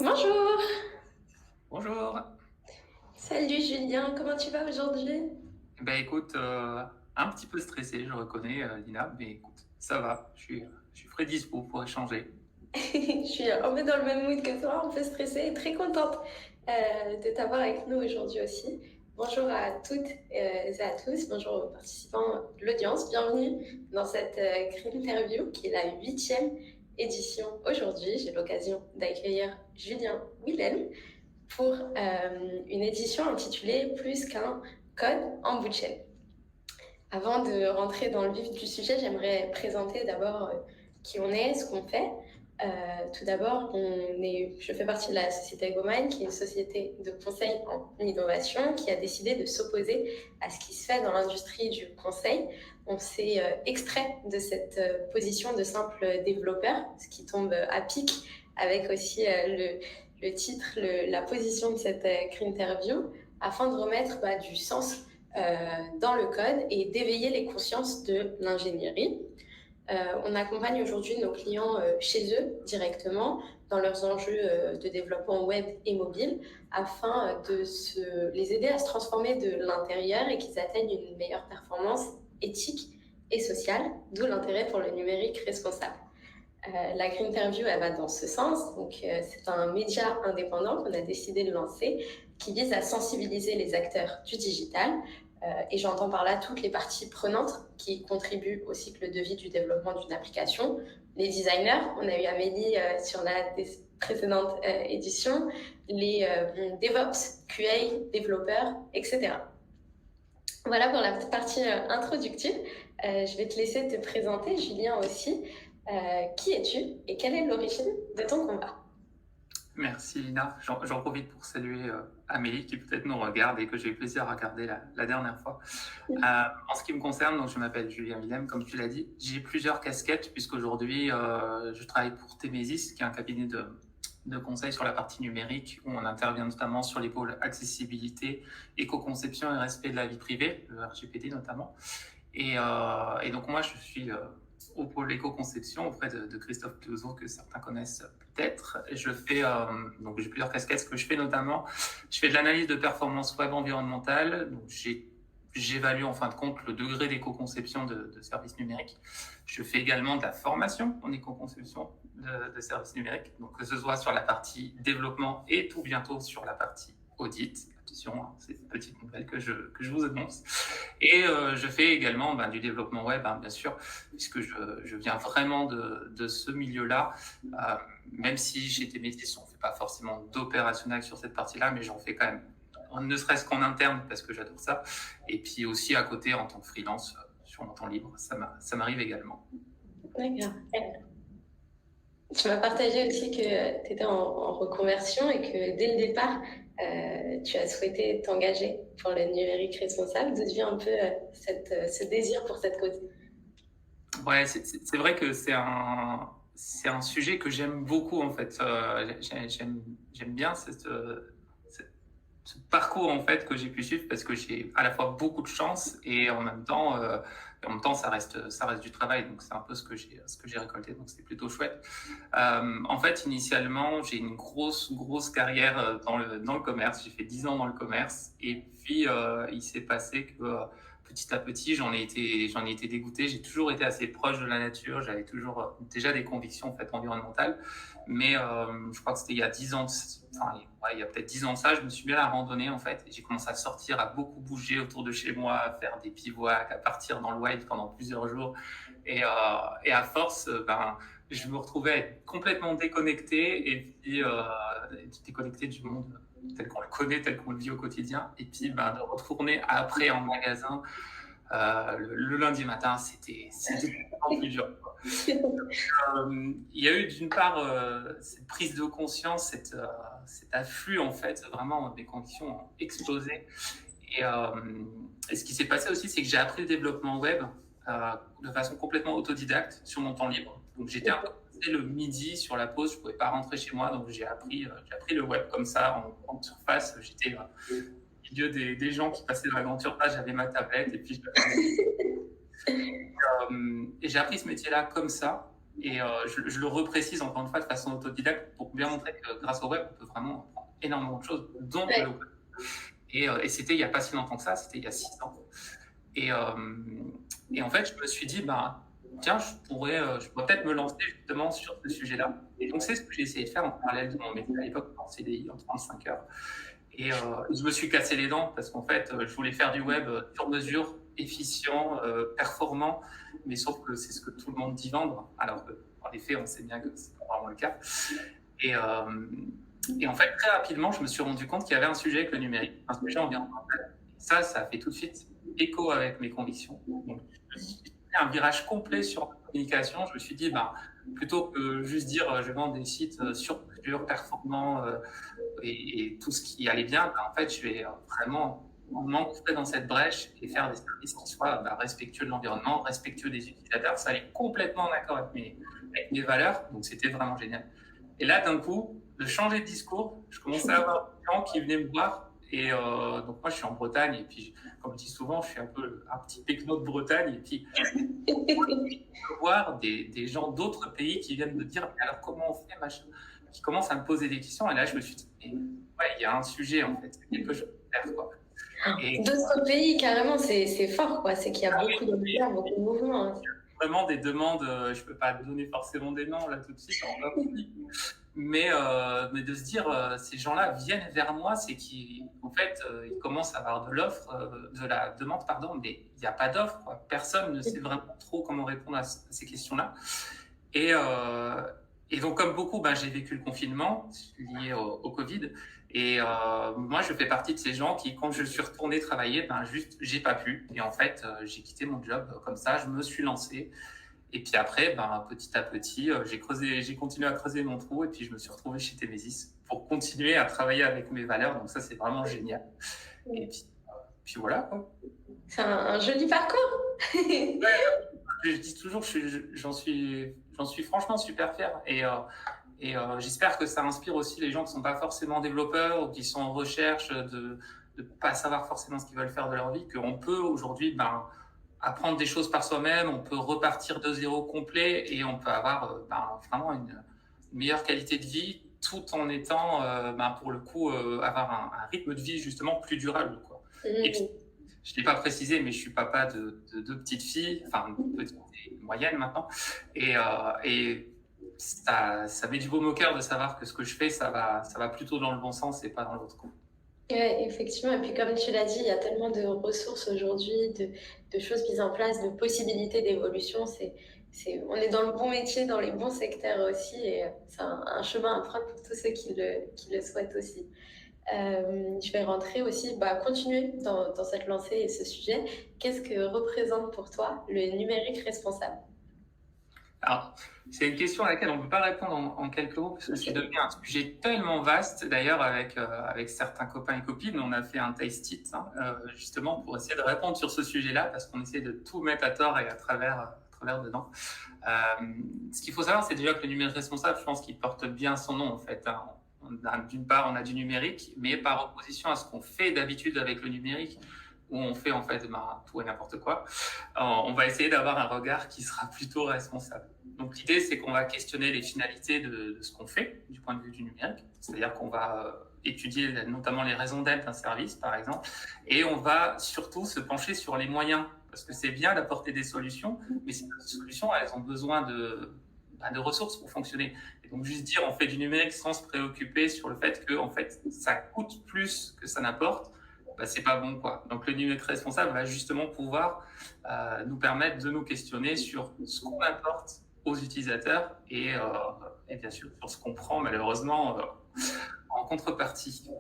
Bonjour! Bonjour. Salut Julien, comment tu vas aujourd'hui? Ben écoute, un petit peu stressé, je reconnais, Lina, mais écoute, ça va. Je suis frais dispo pour échanger. Je suis un peu dans le même mood que toi, un peu stressée et très contente de t'avoir avec nous aujourd'hui aussi. Bonjour à toutes et à tous, bonjour aux participants de l'audience, bienvenue dans cette Green Interview qui est la huitième édition aujourd'hui. J'ai l'occasion d'accueillir Julien Willem pour une édition intitulée Plus qu'un code en bout de chaîne. Avant de rentrer dans le vif du sujet, j'aimerais présenter d'abord qui on est, ce qu'on fait. Tout d'abord, je fais partie de la société GoMind, qui est une société de conseil en innovation qui a décidé de s'opposer à ce qui se fait dans l'industrie du conseil. On s'est extrait de cette position de simple développeur, ce qui tombe à pic avec aussi le titre, la position de cette interview, afin de remettre du sens dans le code et d'éveiller les consciences de l'ingénierie. On accompagne aujourd'hui nos clients chez eux directement dans leurs enjeux de développement web et mobile afin de les aider à se transformer de l'intérieur et qu'ils atteignent une meilleure performance éthique et sociale, d'où l'intérêt pour le numérique responsable. La Green Interview, elle va dans ce sens. Donc, c'est un média indépendant qu'on a décidé de lancer qui vise à sensibiliser les acteurs du digital. Et j'entends par là toutes les parties prenantes qui contribuent au cycle de vie du développement d'une application. Les designers, on a eu Amélie sur la précédente édition, les DevOps, QA, développeurs, etc. Voilà pour la partie introductive. Je vais te laisser te présenter, Julien aussi. Qui es-tu et quelle est l'origine de ton combat? Merci Lina. J'en profite pour saluer Amélie qui peut-être nous regarde et que j'ai eu plaisir à regarder la dernière fois. En ce qui me concerne, donc je m'appelle Julien Willem, comme tu l'as dit. J'ai plusieurs casquettes puisqu'aujourd'hui je travaille pour Temesis, qui est un cabinet de conseil sur la partie numérique où on intervient notamment sur les pôles accessibilité, éco-conception et respect de la vie privée, le RGPD notamment. Et donc moi je suis au pôle éco-conception auprès de Christophe Clouzot, que certains connaissent peut-être. Je fais, donc j'ai plusieurs casquettes. Ce que je fais notamment, je fais de l'analyse de performance web environnementale. Donc j'évalue en fin de compte le degré d'éco-conception de services numériques. Je fais également de la formation en éco-conception de services numériques, donc que ce soit sur la partie développement et tout bientôt sur la partie audit. Attention, c'est une petite nouvelle que je vous annonce. Et je fais également du développement web, bien sûr, puisque je viens vraiment de ce milieu-là. Même si chez Temesis, on ne fait pas forcément d'opérationnel sur cette partie-là, mais j'en fais quand même, ne serait-ce qu'en interne, parce que j'adore ça. Et puis aussi à côté, en tant que freelance, sur mon temps libre, ça m'arrive également. D'accord. Tu m'as partagé aussi que tu étais en reconversion et que dès le départ, tu as souhaité t'engager pour le numérique responsable. D'où vient un peu ce désir pour cette cause? Ouais, c'est vrai que c'est un sujet que j'aime beaucoup en fait. J'aime bien ce parcours en fait que j'ai pu suivre parce que j'ai à la fois beaucoup de chance et en même temps ça reste du travail, donc c'est un peu ce que j'ai récolté, donc c'est plutôt chouette. En fait, initialement, j'ai une grosse carrière dans le commerce. J'ai fait 10 ans dans le commerce et puis il s'est passé que petit à petit, j'en ai été dégoûté. J'ai toujours été assez proche de la nature. J'avais toujours déjà des convictions en fait environnementales, mais je crois que c'était il y a 10 ans, il y a peut-être 10 ans de ça, je me suis mis à la randonnée en fait. Et j'ai commencé à sortir, à beaucoup bouger autour de chez moi, à faire des bivouacs, à partir dans le wild pendant plusieurs jours. Et à force, je me retrouvais à être complètement déconnecté et puis déconnecté du monde tel qu'on le connaît, tel qu'on le vit au quotidien. Et puis de retourner après en magasin le lundi matin, c'était vraiment plus dur. Il y a eu d'une part cette prise de conscience, cet afflux en fait, vraiment des conditions ont explosé. Et ce qui s'est passé aussi, c'est que j'ai appris le développement web de façon complètement autodidacte sur mon temps libre. Donc j'étais un peu coincé le midi sur la pause, je ne pouvais pas rentrer chez moi, donc j'ai appris le web comme ça en surface. J'étais au milieu des gens qui passaient dans la grande surface, j'avais ma tablette et puis et j'ai appris ce métier-là comme ça. Et je le reprécise encore une fois de façon autodidacte pour bien montrer que grâce au web, on peut vraiment apprendre énormément de choses, dont le web. Et c'était il n'y a pas si longtemps que ça, c'était il y a 6 ans. Et, et en fait, je me suis dit, bah, tiens, je pourrais peut-être me lancer justement sur ce sujet-là. Et donc, c'est ce que j'ai essayé de faire en parallèle de mon métier à l'époque, en CDI, en 35 heures. Et je me suis cassé les dents parce qu'en fait, je voulais faire du web sur mesure, efficient, performant, mais sauf que c'est ce que tout le monde dit vendre, alors que, en effet, on sait bien que c'est pas vraiment le cas. Et, et en fait, très rapidement, je me suis rendu compte qu'il y avait un sujet avec le numérique, un sujet environnemental. Et ça a fait tout de suite écho avec mes convictions. Donc, j'ai fait un virage complet sur la communication. Je me suis dit, bah, plutôt que juste dire je vends des sites sur mesure, performants et tout ce qui allait bien, bah, en fait, je vais vraiment m'ancrer dans cette brèche et faire des services qui soient respectueux de l'environnement, respectueux des utilisateurs. Ça allait complètement d'accord avec mes valeurs, donc c'était vraiment génial. Et là, d'un coup, de changer de discours, je commençais à avoir des gens qui venaient me voir. Et donc, moi, je suis en Bretagne. Et puis, comme je dis souvent, je suis un peu un petit pécno de Bretagne. Et puis, je peux voir des gens d'autres pays qui viennent me dire mais alors, comment on fait, machin, qui commencent à me poser des questions. Et là, je me suis dit ouais, il y a un sujet, en fait. C'est quelque chose à faire, quoi. D'autres pays, carrément, c'est fort, quoi. C'est qu'il y a beaucoup de mouvements, beaucoup de mouvements. Hein. Vraiment des demandes, je ne peux pas donner forcément des noms là tout de suite, mais de se dire, ces gens-là viennent vers moi, c'est qu'en fait, ils commencent à avoir de l'offre, de la demande, pardon, mais il n'y a pas d'offre, quoi. Personne ne sait vraiment trop comment répondre à ces questions-là. Et donc, comme beaucoup, j'ai vécu le confinement lié au Covid. Et moi, je fais partie de ces gens qui, quand je suis retourné travailler, juste, j'ai pas pu. Et en fait, j'ai quitté mon job comme ça, je me suis lancé. Et puis après, petit à petit, j'ai continué à creuser mon trou et puis je me suis retrouvé chez Temesis pour continuer à travailler avec mes valeurs. Donc ça, c'est vraiment génial. Et puis voilà, quoi. C'est un joli parcours. Ouais, je dis toujours, j'en suis franchement super fier. Et j'espère que ça inspire aussi les gens qui ne sont pas forcément développeurs ou qui sont en recherche de ne pas savoir forcément ce qu'ils veulent faire de leur vie, qu'on peut aujourd'hui apprendre des choses par soi-même, on peut repartir de zéro complet et on peut avoir vraiment une meilleure qualité de vie tout en étant, pour le coup, avoir un rythme de vie justement plus durable, quoi. Et puis, je ne l'ai pas précisé, mais je suis papa de 2 petites filles, enfin petites et moyennes maintenant, et ça met du baume au cœur de savoir que ce que je fais, ça va plutôt dans le bon sens et pas dans l'autre. Ouais, effectivement, et puis comme tu l'as dit, il y a tellement de ressources aujourd'hui, de choses mises en place, de possibilités d'évolution. On est dans le bon métier, dans les bons secteurs aussi, et c'est un chemin à prendre pour tous ceux qui le souhaitent aussi. Je vais rentrer aussi, continuer dans cette lancée et ce sujet. Qu'est-ce que représente pour toi le numérique responsable? Alors, c'est une question à laquelle on ne peut pas répondre en quelques mots, parce que c'est devenu un sujet tellement vaste. D'ailleurs, avec certains copains et copines, on a fait un taste it, justement, pour essayer de répondre sur ce sujet-là, parce qu'on essaie de tout mettre à tort et à travers dedans. Ce qu'il faut savoir, c'est déjà que le numérique responsable, je pense qu'il porte bien son nom, en fait. D'une part, on a du numérique, mais par opposition à ce qu'on fait d'habitude avec le numérique, où on fait en fait tout et n'importe quoi, on va essayer d'avoir un regard qui sera plutôt responsable. Donc l'idée, c'est qu'on va questionner les finalités de ce qu'on fait du point de vue du numérique, c'est-à-dire qu'on va étudier notamment les raisons d'être d'un service, par exemple, et on va surtout se pencher sur les moyens, parce que c'est bien d'apporter des solutions, mais ces solutions, elles ont besoin de ressources pour fonctionner. Et donc juste dire on fait du numérique sans se préoccuper sur le fait que en fait, ça coûte plus que ça n'apporte, c'est pas bon, quoi. Donc le numérique responsable va justement pouvoir nous permettre de nous questionner sur ce qu'on apporte aux utilisateurs et bien sûr sur ce qu'on prend malheureusement en contrepartie.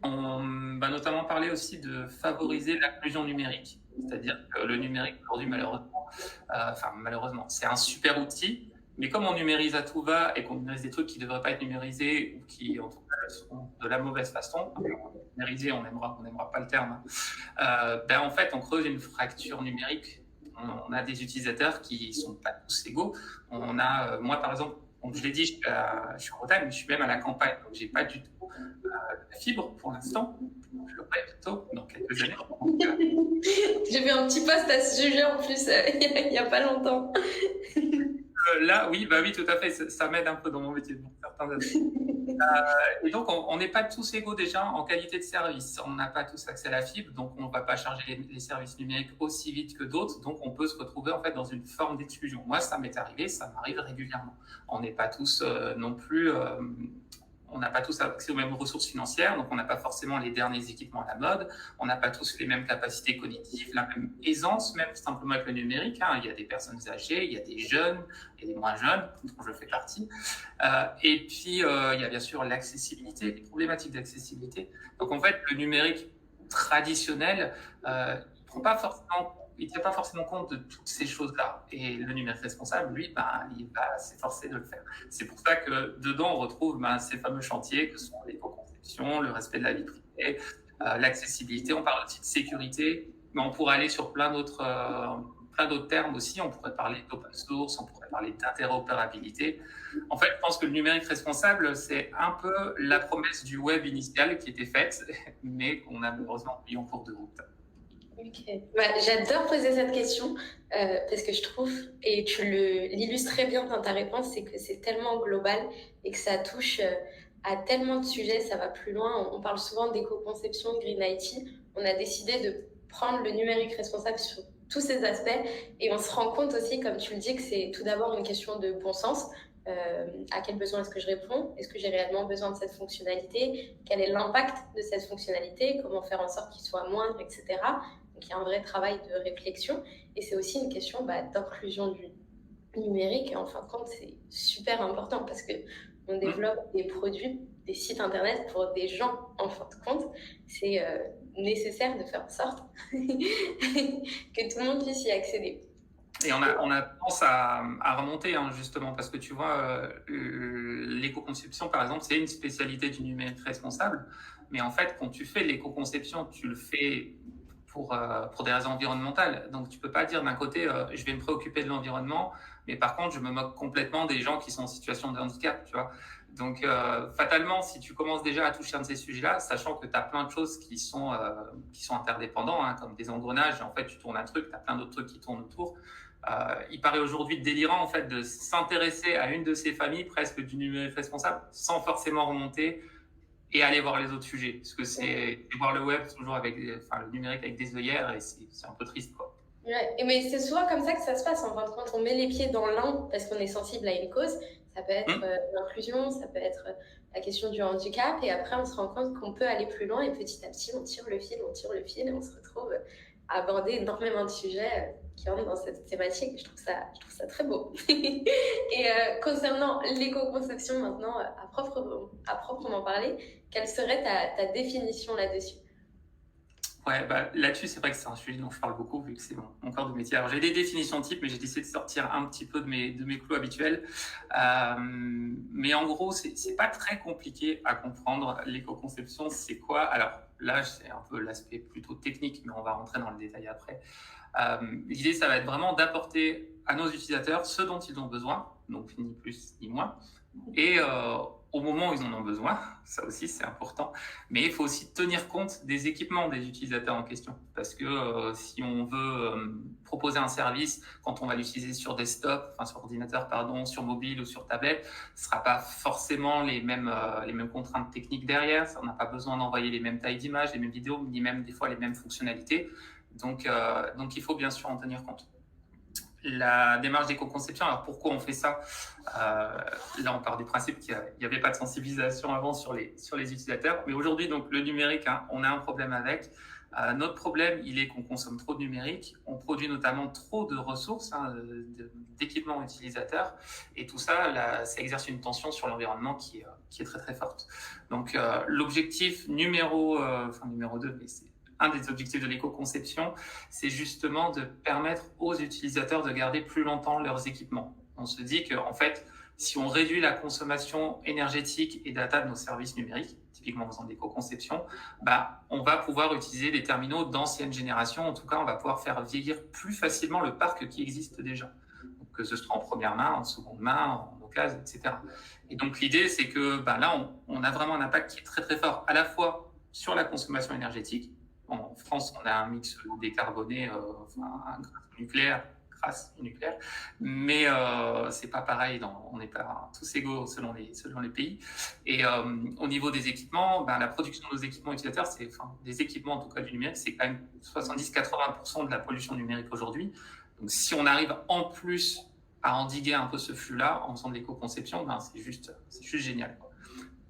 On va notamment parler aussi de favoriser l'inclusion numérique, c'est-à-dire que le numérique aujourd'hui malheureusement, c'est un super outil, mais comme on numérise à tout va et qu'on numérise des trucs qui ne devraient pas être numérisés ou qui en tout cas sont de la mauvaise façon, numérisé, on n'aimera pas le terme, en fait on creuse une fracture numérique. On a des utilisateurs qui ne sont pas tous égaux. On a, moi par exemple, donc je l'ai dit, je suis en Bretagne, mais je suis même à la campagne, donc j'ai pas du tout la fibre pour l'instant. Je l'aurai bientôt, dans quelques années. J'ai vu un petit post à ce sujet en plus il y a pas longtemps. là, oui, bah oui, tout à fait, ça m'aide un peu dans mon métier pour certains aspects. Et donc, on n'est pas tous égaux déjà en qualité de service. On n'a pas tous accès à la fibre, donc on ne va pas charger les services numériques aussi vite que d'autres. Donc, on peut se retrouver en fait dans une forme d'exclusion. Moi, ça m'est arrivé, ça m'arrive régulièrement. On n'est pas tous non plus. On n'a pas tous accès aux mêmes ressources financières, donc on n'a pas forcément les derniers équipements à la mode, on n'a pas tous les mêmes capacités cognitives, la même aisance, même simplement avec le numérique. Il y a des personnes âgées, il y a des jeunes, il y a des moins jeunes, dont je fais partie. Et puis, il y a bien sûr l'accessibilité, les problématiques d'accessibilité. Donc en fait, le numérique traditionnel, il ne tient pas forcément compte de toutes ces choses-là. Et le numérique responsable, lui, il va s'efforcer de le faire. C'est pour ça que dedans, on retrouve ces fameux chantiers que sont l'éco-conception, le respect de la vie privée, l'accessibilité. On parle aussi de sécurité, mais on pourrait aller sur plein d'autres termes aussi. On pourrait parler d'open source, on pourrait parler d'interopérabilité. En fait, je pense que le numérique responsable, c'est un peu la promesse du web initial qui était faite, mais qu'on a malheureusement mis en cours de route. Ok. J'adore poser cette question parce que je trouve, et tu l'illustres très bien dans ta réponse, c'est que c'est tellement global et que ça touche à tellement de sujets, ça va plus loin. On parle souvent d'éco-conception, de Green IT. On a décidé de prendre le numérique responsable sur tous ces aspects et on se rend compte aussi, comme tu le dis, que c'est tout d'abord une question de bon sens. À quel besoin est-ce que je réponds? Est-ce que j'ai réellement besoin de cette fonctionnalité? Quel est l'impact de cette fonctionnalité? Comment faire en sorte qu'il soit moindre, etc. Donc, il y a un vrai travail de réflexion. Et c'est aussi une question d'inclusion du numérique. Et en fin de compte, c'est super important parce qu'on développe des produits, des sites internet pour des gens. En fin de compte, c'est nécessaire de faire en sorte que tout le monde puisse y accéder. Et on a tendance à remonter, justement, parce que tu vois, l'éco-conception, par exemple, c'est une spécialité du numérique responsable. Mais en fait, quand tu fais l'éco-conception, tu le fais pour des raisons environnementales. Donc, tu peux pas dire d'un côté, je vais me préoccuper de l'environnement, mais par contre, je me moque complètement des gens qui sont en situation de handicap, tu vois. Donc, fatalement, si tu commences déjà à toucher un de ces sujets-là, sachant que tu as plein de choses qui sont interdépendants, comme des engrenages, en fait, tu tournes un truc, tu as plein d'autres trucs qui tournent autour. Il paraît aujourd'hui délirant, en fait, de s'intéresser à une de ces familles presque du numérique responsable sans forcément remonter et aller voir les autres sujets. Parce que c'est voir le web toujours le numérique avec des œillères et c'est un peu triste, quoi. Ouais, mais c'est souvent comme ça que ça se passe. En fin de compte, on met les pieds dans l'un parce qu'on est sensible à une cause. Ça peut être l'inclusion, ça peut être la question du handicap. Et après, on se rend compte qu'on peut aller plus loin et petit à petit, on tire le fil et on se retrouve à aborder énormément de sujets qui rentrent dans cette thématique. Je trouve ça très beau. Et concernant l'éco-conception maintenant, à proprement parler, quelle serait ta définition là-dessus? Ouais, là-dessus, c'est vrai que c'est un sujet dont je parle beaucoup vu que c'est mon corps de métier. Alors, j'ai des définitions types, mais j'ai décidé de sortir un petit peu de mes clous habituels. Mais en gros, c'est pas très compliqué à comprendre. L'éco-conception, c'est quoi? Alors, là, c'est un peu l'aspect plutôt technique, mais on va rentrer dans le détail après. L'idée, ça va être vraiment d'apporter à nos utilisateurs ce dont ils ont besoin, donc ni plus ni moins, et au moment où ils en ont besoin, ça aussi c'est important, mais il faut aussi tenir compte des équipements des utilisateurs en question, parce que si on veut proposer un service, quand on va l'utiliser sur desktop, sur ordinateur, sur mobile ou sur tablette, ce ne sera pas forcément les mêmes contraintes techniques derrière, on n'a pas besoin d'envoyer les mêmes tailles d'images, les mêmes vidéos, ni même des fois les mêmes fonctionnalités, donc il faut bien sûr en tenir compte. La démarche d'éco-conception, alors pourquoi on fait ça? Là, on part du principe qu'il n'y avait pas de sensibilisation avant sur les utilisateurs, mais aujourd'hui, donc le numérique, on a un problème avec. Notre problème, il est qu'on consomme trop de numérique, on produit notamment trop de ressources, d'équipements utilisateurs, et tout ça, ça exerce une tension sur l'environnement qui est très très forte. Donc l'objectif numéro 2, mais c'est un des objectifs de l'éco-conception, c'est justement de permettre aux utilisateurs de garder plus longtemps leurs équipements. On se dit qu'en fait, si on réduit la consommation énergétique et data de nos services numériques, typiquement en faisant de l'éco-conception, on va pouvoir utiliser des terminaux d'ancienne génération. En tout cas, on va pouvoir faire vieillir plus facilement le parc qui existe déjà. Donc, que ce soit en première main, en seconde main, en occasion, etc. Et donc, l'idée, c'est que là, on a vraiment un impact qui est très, très fort, à la fois sur la consommation énergétique. En France, on a un mix décarboné, un nucléaire grâce au nucléaire. Mais c'est pas pareil, on n'est pas tous égaux selon les pays. Et au niveau des équipements, la production de nos équipements utilisateurs, des équipements en tout cas du numérique, c'est quand même 70-80% de la pollution numérique aujourd'hui. Donc si on arrive en plus à endiguer un peu ce flux-là en faisant de l'éco-conception, c'est juste génial.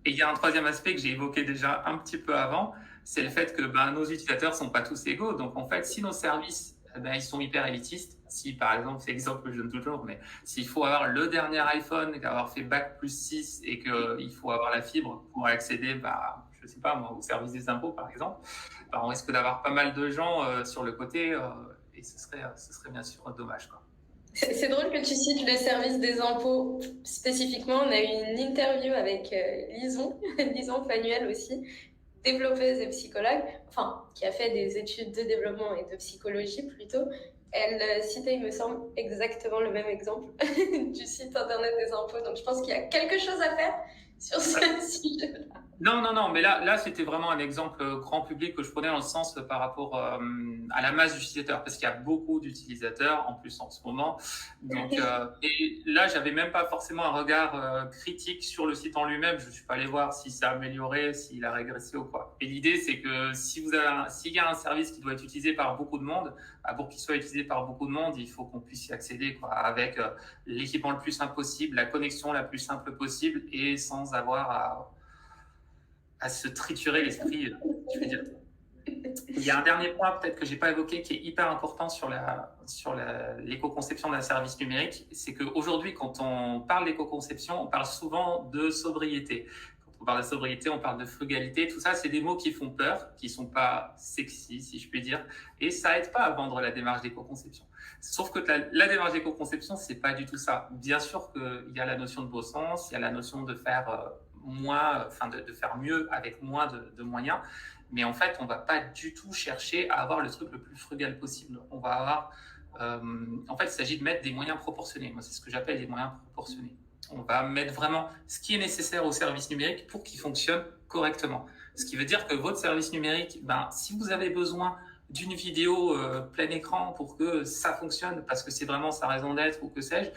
Et il y a un troisième aspect que j'ai évoqué déjà un petit peu avant, c'est le fait que nos utilisateurs ne sont pas tous égaux. Donc en fait, si nos services ils sont hyper élitistes, si par exemple, c'est l'exemple que je donne toujours, mais s'il faut avoir le dernier iPhone, avoir fait Bac+6 et qu'il faut avoir la fibre pour accéder, je sais pas moi, au service des impôts par exemple, on risque d'avoir pas mal de gens sur le côté et ce serait bien sûr dommage, quoi. C'est drôle que tu cites le service des impôts spécifiquement. On a eu une interview avec Lison Fanuel aussi, développeuse et psychologue, qui a fait des études de développement et de psychologie plutôt. Elle citait, il me semble, exactement le même exemple du site internet des impôts. Donc je pense qu'il y a quelque chose à faire sur ce sujet-là. Non, mais là, c'était vraiment un exemple grand public que je prenais dans le sens par rapport à la masse d'utilisateurs, parce qu'il y a beaucoup d'utilisateurs en plus en ce moment. Donc, et là, j'avais même pas forcément un regard critique sur le site en lui-même. Je suis pas allé voir si ça a amélioré, s'il a régressé ou quoi. Et l'idée, c'est que s'il y a un service qui doit être utilisé par beaucoup de monde, pour qu'il soit utilisé par beaucoup de monde, il faut qu'on puisse y accéder, quoi, avec l'équipement le plus simple possible, la connexion la plus simple possible et sans avoir à se triturer l'esprit, je veux dire. Il y a un dernier point peut-être que j'ai pas évoqué qui est hyper important sur l'éco-conception d'un service numérique, c'est qu'aujourd'hui quand on parle d'éco-conception, on parle souvent de sobriété. Quand on parle de sobriété, on parle de frugalité, tout ça c'est des mots qui font peur, qui sont pas sexy si je puis dire, et ça aide pas à vendre la démarche d'éco-conception. Sauf que la démarche d'éco-conception, c'est pas du tout ça. Bien sûr qu'il y a la notion de beau sens, il y a la notion de faire de faire mieux avec moins de moyens. Mais en fait, on va pas du tout chercher à avoir le truc le plus frugal possible. On va avoir, en fait, il s'agit de mettre des moyens proportionnés. Moi, c'est ce que j'appelle des moyens proportionnés. On va mettre vraiment ce qui est nécessaire au service numérique pour qu'il fonctionne correctement. Ce qui veut dire que votre service numérique, si vous avez besoin d'une vidéo plein écran pour que ça fonctionne, parce que c'est vraiment sa raison d'être ou que sais-je,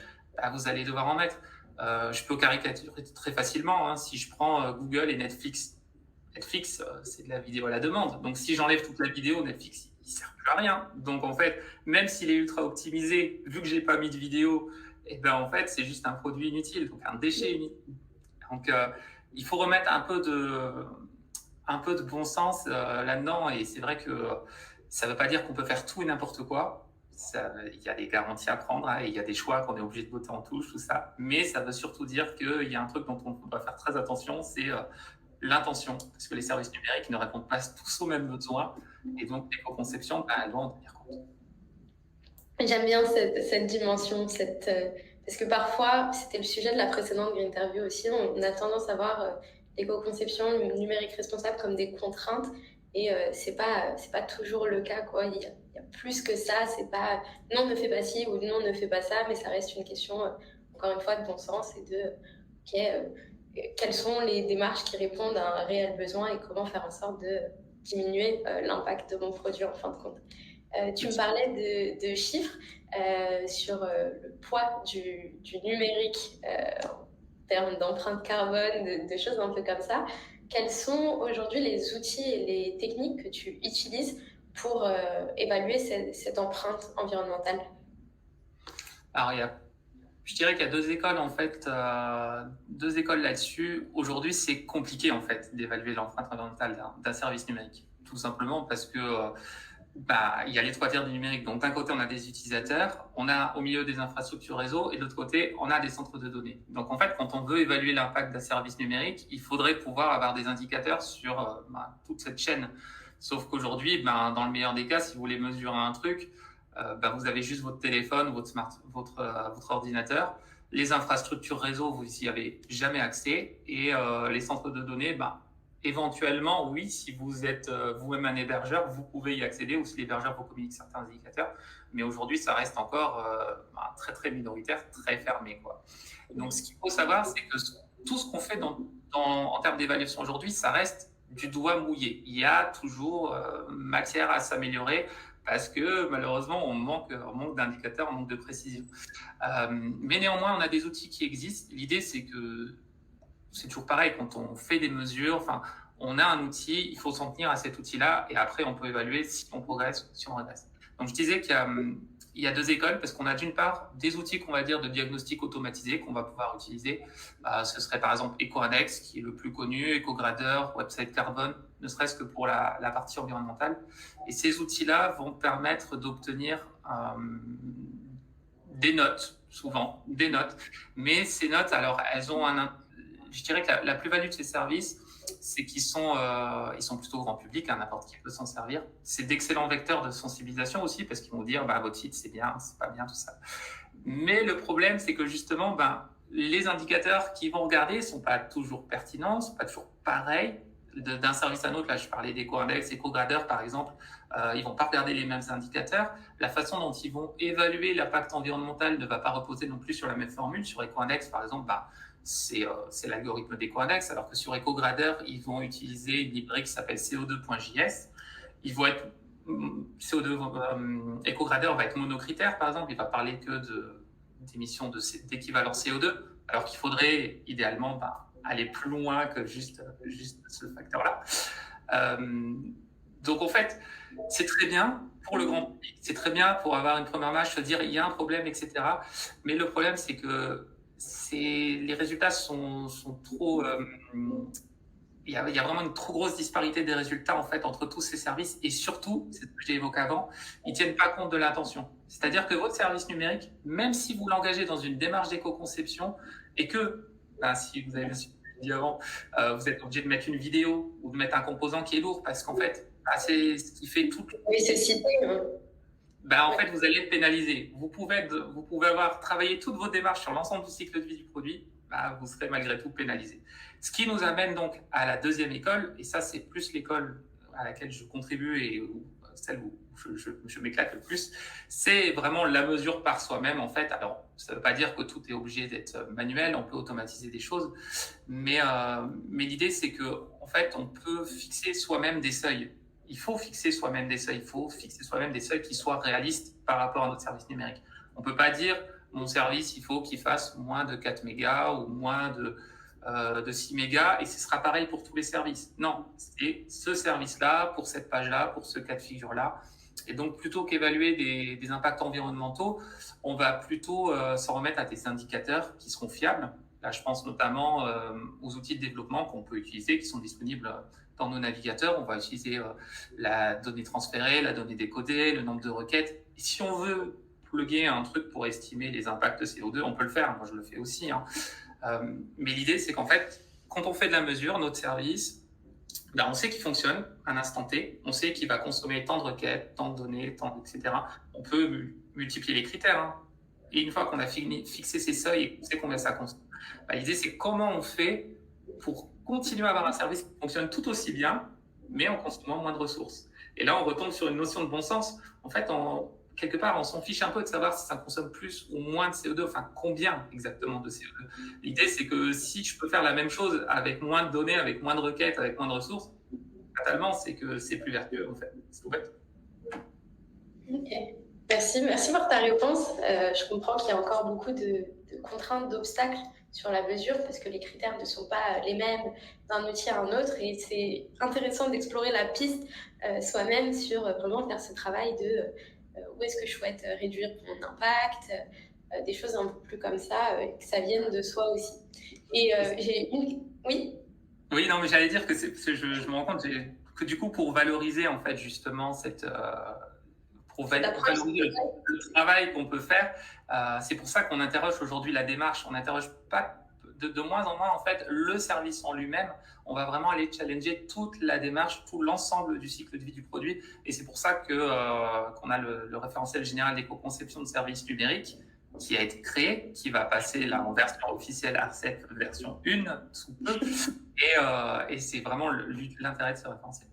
vous allez devoir en mettre. Je peux caricaturer très facilement si je prends Google et Netflix. Netflix, c'est de la vidéo à la demande. Donc, si j'enlève toute la vidéo, Netflix, il ne sert plus à rien. Donc, en fait, même s'il est ultra optimisé, vu que je n'ai pas mis de vidéo, en fait, c'est juste un produit inutile, donc un déchet inutile. Donc, il faut remettre un peu de bon sens là-dedans. Et c'est vrai que ça ne veut pas dire qu'on peut faire tout et n'importe quoi. Il y a des garanties à prendre, et il y a des choix qu'on est obligé de botter en touche, tout ça. Mais ça veut surtout dire qu'il y a un truc dont on doit faire très attention, c'est l'intention. Parce que les services numériques ne répondent pas tous aux mêmes besoins. Et donc, l'éco-conception, elles doivent en tenir compte. J'aime bien cette dimension, parce que parfois, c'était le sujet de la précédente interview aussi, on a tendance à voir l'éco-conception, le numérique responsable comme des contraintes. Et c'est pas toujours le cas, quoi. Il y a plus que ça. C'est pas non, ne fais pas ci ou non, ne fais pas ça, mais ça reste une question, encore une fois, de bon sens et de quelles sont les démarches qui répondent à un réel besoin et comment faire en sorte de diminuer l'impact de mon produit en fin de compte. Tu me parlais de chiffres sur le poids du numérique en termes d'empreinte carbone, de choses un peu comme ça. Quels sont aujourd'hui les outils et les techniques que tu utilises pour évaluer cette empreinte environnementale? Alors, je dirais qu'il y a deux écoles en fait, deux écoles là-dessus. Aujourd'hui, c'est compliqué en fait d'évaluer l'empreinte environnementale d'un service numérique, tout simplement parce que il y a les trois tiers du numérique. Donc d'un côté, on a des utilisateurs, on a au milieu des infrastructures réseau, et de l'autre côté, on a des centres de données. Donc en fait, quand on veut évaluer l'impact d'un service numérique, il faudrait pouvoir avoir des indicateurs sur toute cette chaîne. Sauf qu'aujourd'hui, dans le meilleur des cas, si vous voulez mesurer un truc, vous avez juste votre téléphone, votre ordinateur. Les infrastructures réseau, vous n'y avez jamais accès. Et les centres de données, éventuellement, oui, si vous êtes vous-même un hébergeur, vous pouvez y accéder, ou si l'hébergeur vous communique certains indicateurs. Mais aujourd'hui, ça reste encore très, très minoritaire, très fermé, quoi. Donc, ce qu'il faut savoir, c'est que tout ce qu'on fait en termes d'évaluation aujourd'hui, ça reste du doigt mouillé. Il y a toujours matière à s'améliorer parce que malheureusement, on manque d'indicateurs, on manque de précision. Mais néanmoins, on a des outils qui existent. L'idée, c'est que c'est toujours pareil, quand on fait des mesures, enfin, on a un outil, il faut s'en tenir à cet outil-là, et après, on peut évaluer si on progresse ou si on régresse. Donc, je disais qu'il y a deux écoles, parce qu'on a d'une part des outils qu'on va dire de diagnostic automatisé qu'on va pouvoir utiliser. Ce serait par exemple EcoIndex, qui est le plus connu, EcoGradder, Website Carbone, ne serait-ce que pour la partie environnementale. Et ces outils-là vont permettre d'obtenir des notes, souvent, des notes. Mais ces notes, alors, elles ont je dirais que la plus-value de ces services, c'est qu'ils sont, ils sont plutôt grand public, hein, n'importe qui peut s'en servir. C'est d'excellents vecteurs de sensibilisation aussi, parce qu'ils vont dire, votre site, c'est bien, c'est pas bien, tout ça. Mais le problème, c'est que justement, les indicateurs qu'ils vont regarder ne sont pas toujours pertinents, ne sont pas toujours pareils. D'un service à un autre, là, je parlais d'EcoIndex, EcoGradder, par exemple, ils ne vont pas regarder les mêmes indicateurs. La façon dont ils vont évaluer l'impact environnemental ne va pas reposer non plus sur la même formule. Sur EcoIndex, par exemple, c'est l'algorithme d'EcoIndex, alors que sur EcoGradder, ils vont utiliser une librairie qui s'appelle CO2.js. Ils vont être EcoGradder va être monocritère, par exemple, il va parler que d'émissions d'équivalent CO2, alors qu'il faudrait idéalement aller plus loin que juste ce facteur-là. Donc en fait, c'est très bien pour le grand public, c'est très bien pour avoir une première image, se dire il y a un problème, etc. Mais le problème, c'est que les résultats sont trop... il y a vraiment une trop grosse disparité des résultats en fait entre tous ces services, et surtout, c'est ce que j'ai évoqué avant, ils ne tiennent pas compte de l'intention. C'est-à-dire que votre service numérique, même si vous l'engagez dans une démarche d'éco-conception et que, si vous avez dit avant, vous êtes obligé de mettre une vidéo ou de mettre un composant qui est lourd parce qu'en fait, c'est ce qui fait tout. Oui, c'est cité. En fait, vous allez être pénalisé. Vous pouvez avoir travaillé toutes vos démarches sur l'ensemble du cycle de vie du produit, vous serez malgré tout pénalisé. Ce qui nous amène donc à la deuxième école, et ça c'est plus l'école à laquelle je contribue et celle où je m'éclate le plus, c'est vraiment la mesure par soi-même en fait. Alors, ça ne veut pas dire que tout est obligé d'être manuel, on peut automatiser des choses, mais l'idée c'est que en fait, on peut fixer soi-même des seuils. Il faut fixer soi-même des seuils, il faut fixer soi-même des seuils qui soient réalistes par rapport à notre service numérique. On ne peut pas dire mon service, il faut qu'il fasse moins de 4 mégas ou moins de 6 mégas et ce sera pareil pour tous les services. Non, c'est ce service-là, pour cette page-là, pour ce cas de figure-là. Et donc, plutôt qu'évaluer des impacts environnementaux, on va plutôt s'en remettre à des indicateurs qui seront fiables. Là, je pense notamment aux outils de développement qu'on peut utiliser, qui sont disponibles dans nos navigateurs. On va utiliser la donnée transférée, la donnée décodée, le nombre de requêtes. Et si on veut plugger un truc pour estimer les impacts de CO2, on peut le faire. Moi, je le fais aussi. Mais l'idée, c'est qu'en fait, quand on fait de la mesure, notre service, on sait qu'il fonctionne à un instant T, on sait qu'il va consommer tant de requêtes, tant de données, etc. On peut multiplier les critères. Et une fois qu'on a fixé ces seuils et qu'on sait combien ça consomme, l'idée, c'est comment on fait pour continuer à avoir un service qui fonctionne tout aussi bien, mais en consommant moins de ressources. Et là, on retombe sur une notion de bon sens. En fait, quelque part, on s'en fiche un peu de savoir si ça consomme plus ou moins de CO2, enfin combien exactement de CO2. L'idée, c'est que si je peux faire la même chose avec moins de données, avec moins de requêtes, avec moins de ressources, fatalement, c'est que c'est plus vertueux, en fait. C'est tout bête. Ok. Merci pour ta réponse. Je comprends qu'il y a encore beaucoup de contraintes, d'obstacles sur la mesure parce que les critères ne sont pas les mêmes d'un outil à un autre et c'est intéressant d'explorer la piste soi-même sur vraiment faire ce travail de où est-ce que je souhaite réduire mon impact, des choses un peu plus comme ça, que ça vienne de soi aussi. Et j'ai une... Oui. Oui, non, mais j'allais dire que je me rends compte que du coup, pour valoriser en fait justement pour valoriser le travail qu'on peut faire, c'est pour ça qu'on interroge aujourd'hui la démarche. On n'interroge pas de moins en moins en fait le service en lui-même. On va vraiment aller challenger toute la démarche, tout l'ensemble du cycle de vie du produit. Et c'est pour ça qu'on a le référentiel général d'éco-conception de services numériques qui a été créé, qui va passer là en version officielle ARCEP version 1 sous peu. Et c'est vraiment l'intérêt de ce référentiel.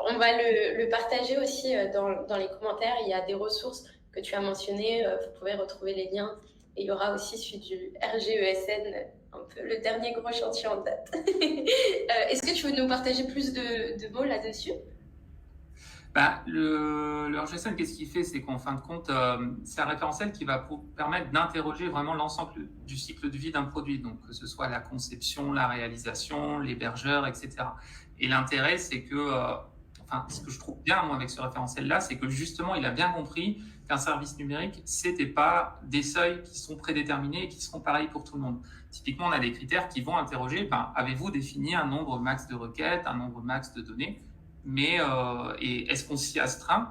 On va le partager aussi dans les commentaires. Il y a des ressources que tu as mentionnées. Vous pouvez retrouver les liens. Et il y aura aussi celui du RGESN, un peu le dernier gros chantier en date. Est-ce que tu veux nous partager plus de mots là-dessus ? Le RGSN, qu'est-ce qu'il fait? C'est qu'en fin de compte, c'est un référentiel qui va permettre d'interroger vraiment l'ensemble du cycle de vie d'un produit, donc que ce soit la conception, la réalisation, l'hébergeur, etc. Et l'intérêt, c'est que, ce que je trouve bien, moi, avec ce référentiel-là, c'est que justement, il a bien compris qu'un service numérique, c'était pas des seuils qui sont prédéterminés et qui seront pareils pour tout le monde. Typiquement, on a des critères qui vont interroger, avez-vous défini un nombre max de requêtes, un nombre max de données? Et est-ce qu'on s'y astreint?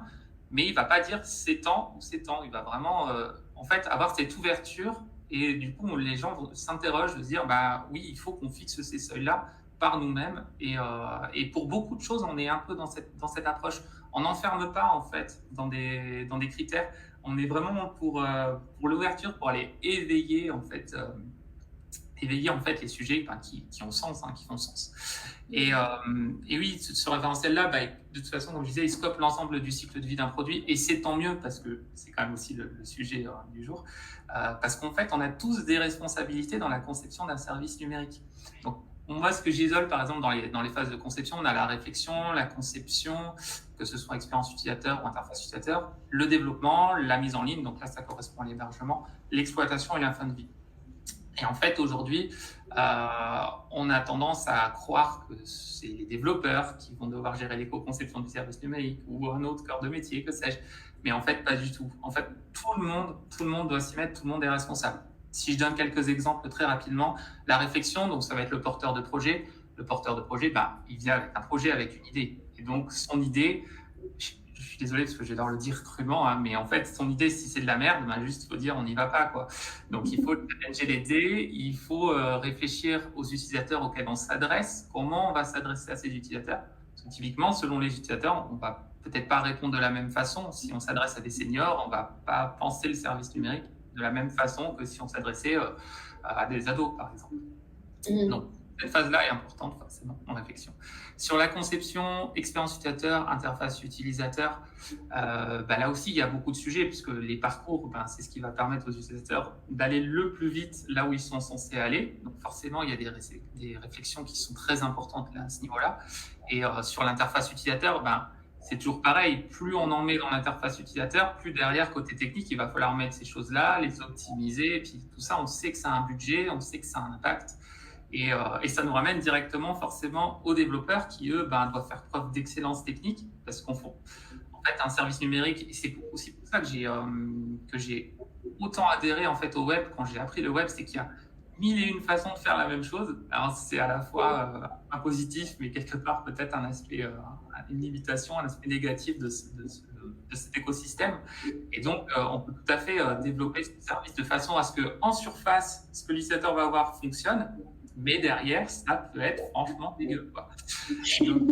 Mais il va pas dire c'est temps ou c'est temps. Il va vraiment, avoir cette ouverture. Et du coup, les gens s'interrogent de se dire, oui, il faut qu'on fixe ces seuils-là par nous-mêmes. Et pour beaucoup de choses, on est un peu dans cette approche. On n'enferme pas, en fait, dans des critères. On est vraiment pour l'ouverture, pour aller éveiller, les sujets qui ont sens, qui font sens. Et oui, ce référentiel-là, de toute façon, comme je disais, il scope l'ensemble du cycle de vie d'un produit, et c'est tant mieux, parce que c'est quand même aussi le sujet du jour, parce qu'en fait, on a tous des responsabilités dans la conception d'un service numérique. Donc, moi, ce que j'isole, par exemple, dans les phases de conception, on a la réflexion, la conception, que ce soit expérience utilisateur ou interface utilisateur, le développement, la mise en ligne, donc là, ça correspond à l'hébergement, l'exploitation et la fin de vie. Et en fait, aujourd'hui, on a tendance à croire que c'est les développeurs qui vont devoir gérer l'éco-conception du service numérique ou un autre cœur de métier, que sais-je. Mais en fait, pas du tout. En fait, tout le monde doit s'y mettre, tout le monde est responsable. Si je donne quelques exemples très rapidement, la réflexion, donc ça va être le porteur de projet. Le porteur de projet, il vient avec un projet, avec une idée. Et donc, son idée, je suis désolé parce que je vais le dire crûment, mais en fait, son idée, si c'est de la merde, juste il faut dire on n'y va pas, quoi. Donc, il faut challenger l'idée, il faut réfléchir aux utilisateurs auxquels on s'adresse, comment on va s'adresser à ces utilisateurs. Parce que typiquement, selon les utilisateurs, on va peut-être pas répondre de la même façon. Si on s'adresse à des seniors, on va pas penser le service numérique de la même façon que si on s'adressait à des ados, par exemple. Donc, cette phase-là est importante, forcément, en réflexion. Sur la conception, expérience utilisateur, interface utilisateur, là aussi, il y a beaucoup de sujets, puisque les parcours, c'est ce qui va permettre aux utilisateurs d'aller le plus vite là où ils sont censés aller. Donc, forcément, il y a des réflexions qui sont très importantes là, à ce niveau-là. Et sur l'interface utilisateur, c'est toujours pareil. Plus on en met dans l'interface utilisateur, plus derrière, côté technique, il va falloir mettre ces choses-là, les optimiser. Et puis, tout ça, on sait que ça a un budget, on sait que ça a un impact. Et ça nous ramène directement forcément aux développeurs qui, eux, doivent faire preuve d'excellence technique, parce qu'en fait, un service numérique, et c'est aussi pour ça que j'ai autant adhéré en fait au web quand j'ai appris le web, c'est qu'il y a mille et une façons de faire la même chose. Alors, c'est à la fois un positif, mais quelque part peut-être un aspect, une limitation, un aspect négatif de cet écosystème. Et donc, on peut tout à fait développer ce service de façon à ce qu'en surface, ce que l'utilisateur va voir fonctionne, mais derrière, ça peut être franchement dégueu, quoi. Donc,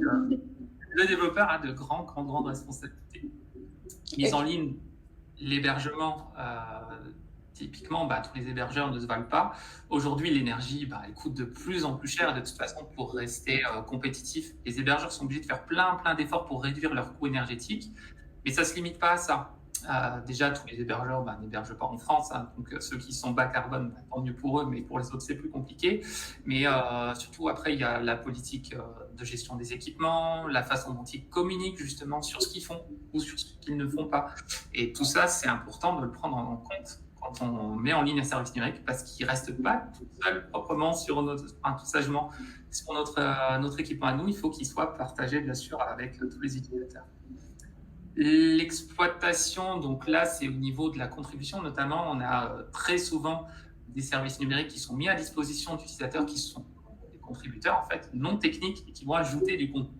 le développeur a de grandes responsabilités. Mise en ligne, l'hébergement, typiquement, tous les hébergeurs ne se valent pas. Aujourd'hui, l'énergie, elle coûte de plus en plus cher. De toute façon, pour rester compétitif, les hébergeurs sont obligés de faire plein d'efforts pour réduire leur coût énergétique. Mais ça ne se limite pas à ça. Déjà, tous les hébergeurs n'hébergent pas en France, donc ceux qui sont bas carbone, tant mieux pour eux, mais pour les autres, c'est plus compliqué. Mais surtout, après, il y a la politique de gestion des équipements, la façon dont ils communiquent justement sur ce qu'ils font ou sur ce qu'ils ne font pas. Et tout ça, c'est important de le prendre en compte quand on met en ligne un service numérique, parce qu'il ne reste pas tout seul proprement sur tout sagement sur notre équipement à nous. Il faut qu'il soit partagé, bien sûr, avec tous les utilisateurs. L'exploitation, donc là, c'est au niveau de la contribution, notamment, on a très souvent des services numériques qui sont mis à disposition d'utilisateurs qui sont des contributeurs, en fait, non techniques, et qui vont ajouter du contenu.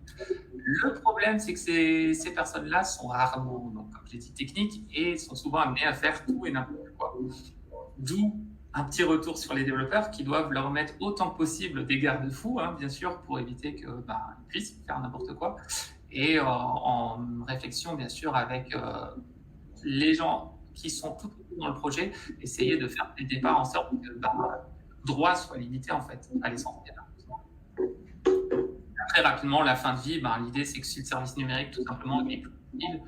Le problème, c'est que ces personnes-là sont rarement, donc, comme j'ai dit, techniques, et sont souvent amenées à faire tout et n'importe quoi. D'où un petit retour sur les développeurs qui doivent leur mettre autant que possible des garde-fous, bien sûr, pour éviter qu'ils puissent faire n'importe quoi. Et en réflexion, bien sûr, avec les gens qui sont tout dans le projet, essayer de faire dès le départ en sorte que le droit soit limité, en fait, à l'essentiel. Très rapidement, la fin de vie, l'idée, c'est que si le service numérique, tout simplement, est plus utile,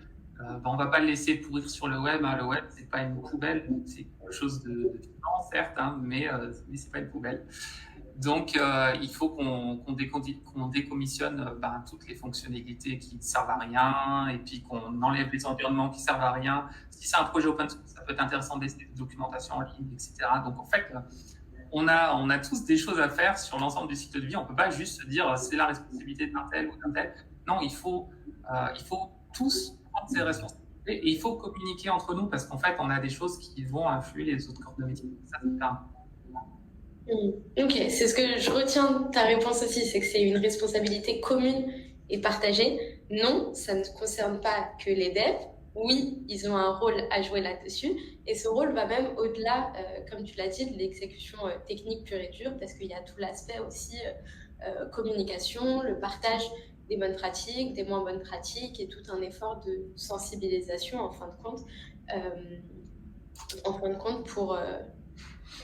on ne va pas le laisser pourrir sur le web. Le web, ce n'est pas une poubelle, c'est quelque chose de vivant, certes, mais ce n'est pas une poubelle. Donc, il faut qu'on décommissionne toutes les fonctionnalités qui ne servent à rien et puis qu'on enlève les environnements qui servent à rien. Si c'est un projet open source, ça peut être intéressant d'essayer des documentations en ligne, etc. Donc, en fait, on a tous des choses à faire sur l'ensemble du cycle de vie. On ne peut pas juste se dire c'est la responsabilité d'un tel ou d'un tel. Non, il faut tous prendre ses responsabilités et il faut communiquer entre nous parce qu'en fait, on a des choses qui vont influer les autres corps de métier. Ça, c'est important. Ok, c'est ce que je retiens de ta réponse aussi, c'est que c'est une responsabilité commune et partagée. Non, ça ne concerne pas que les devs. Oui, ils ont un rôle à jouer là-dessus. Et ce rôle va même au-delà, comme tu l'as dit, de l'exécution technique pure et dure, parce qu'il y a tout l'aspect aussi communication, le partage des bonnes pratiques, des moins bonnes pratiques et tout un effort de sensibilisation en fin de compte, pour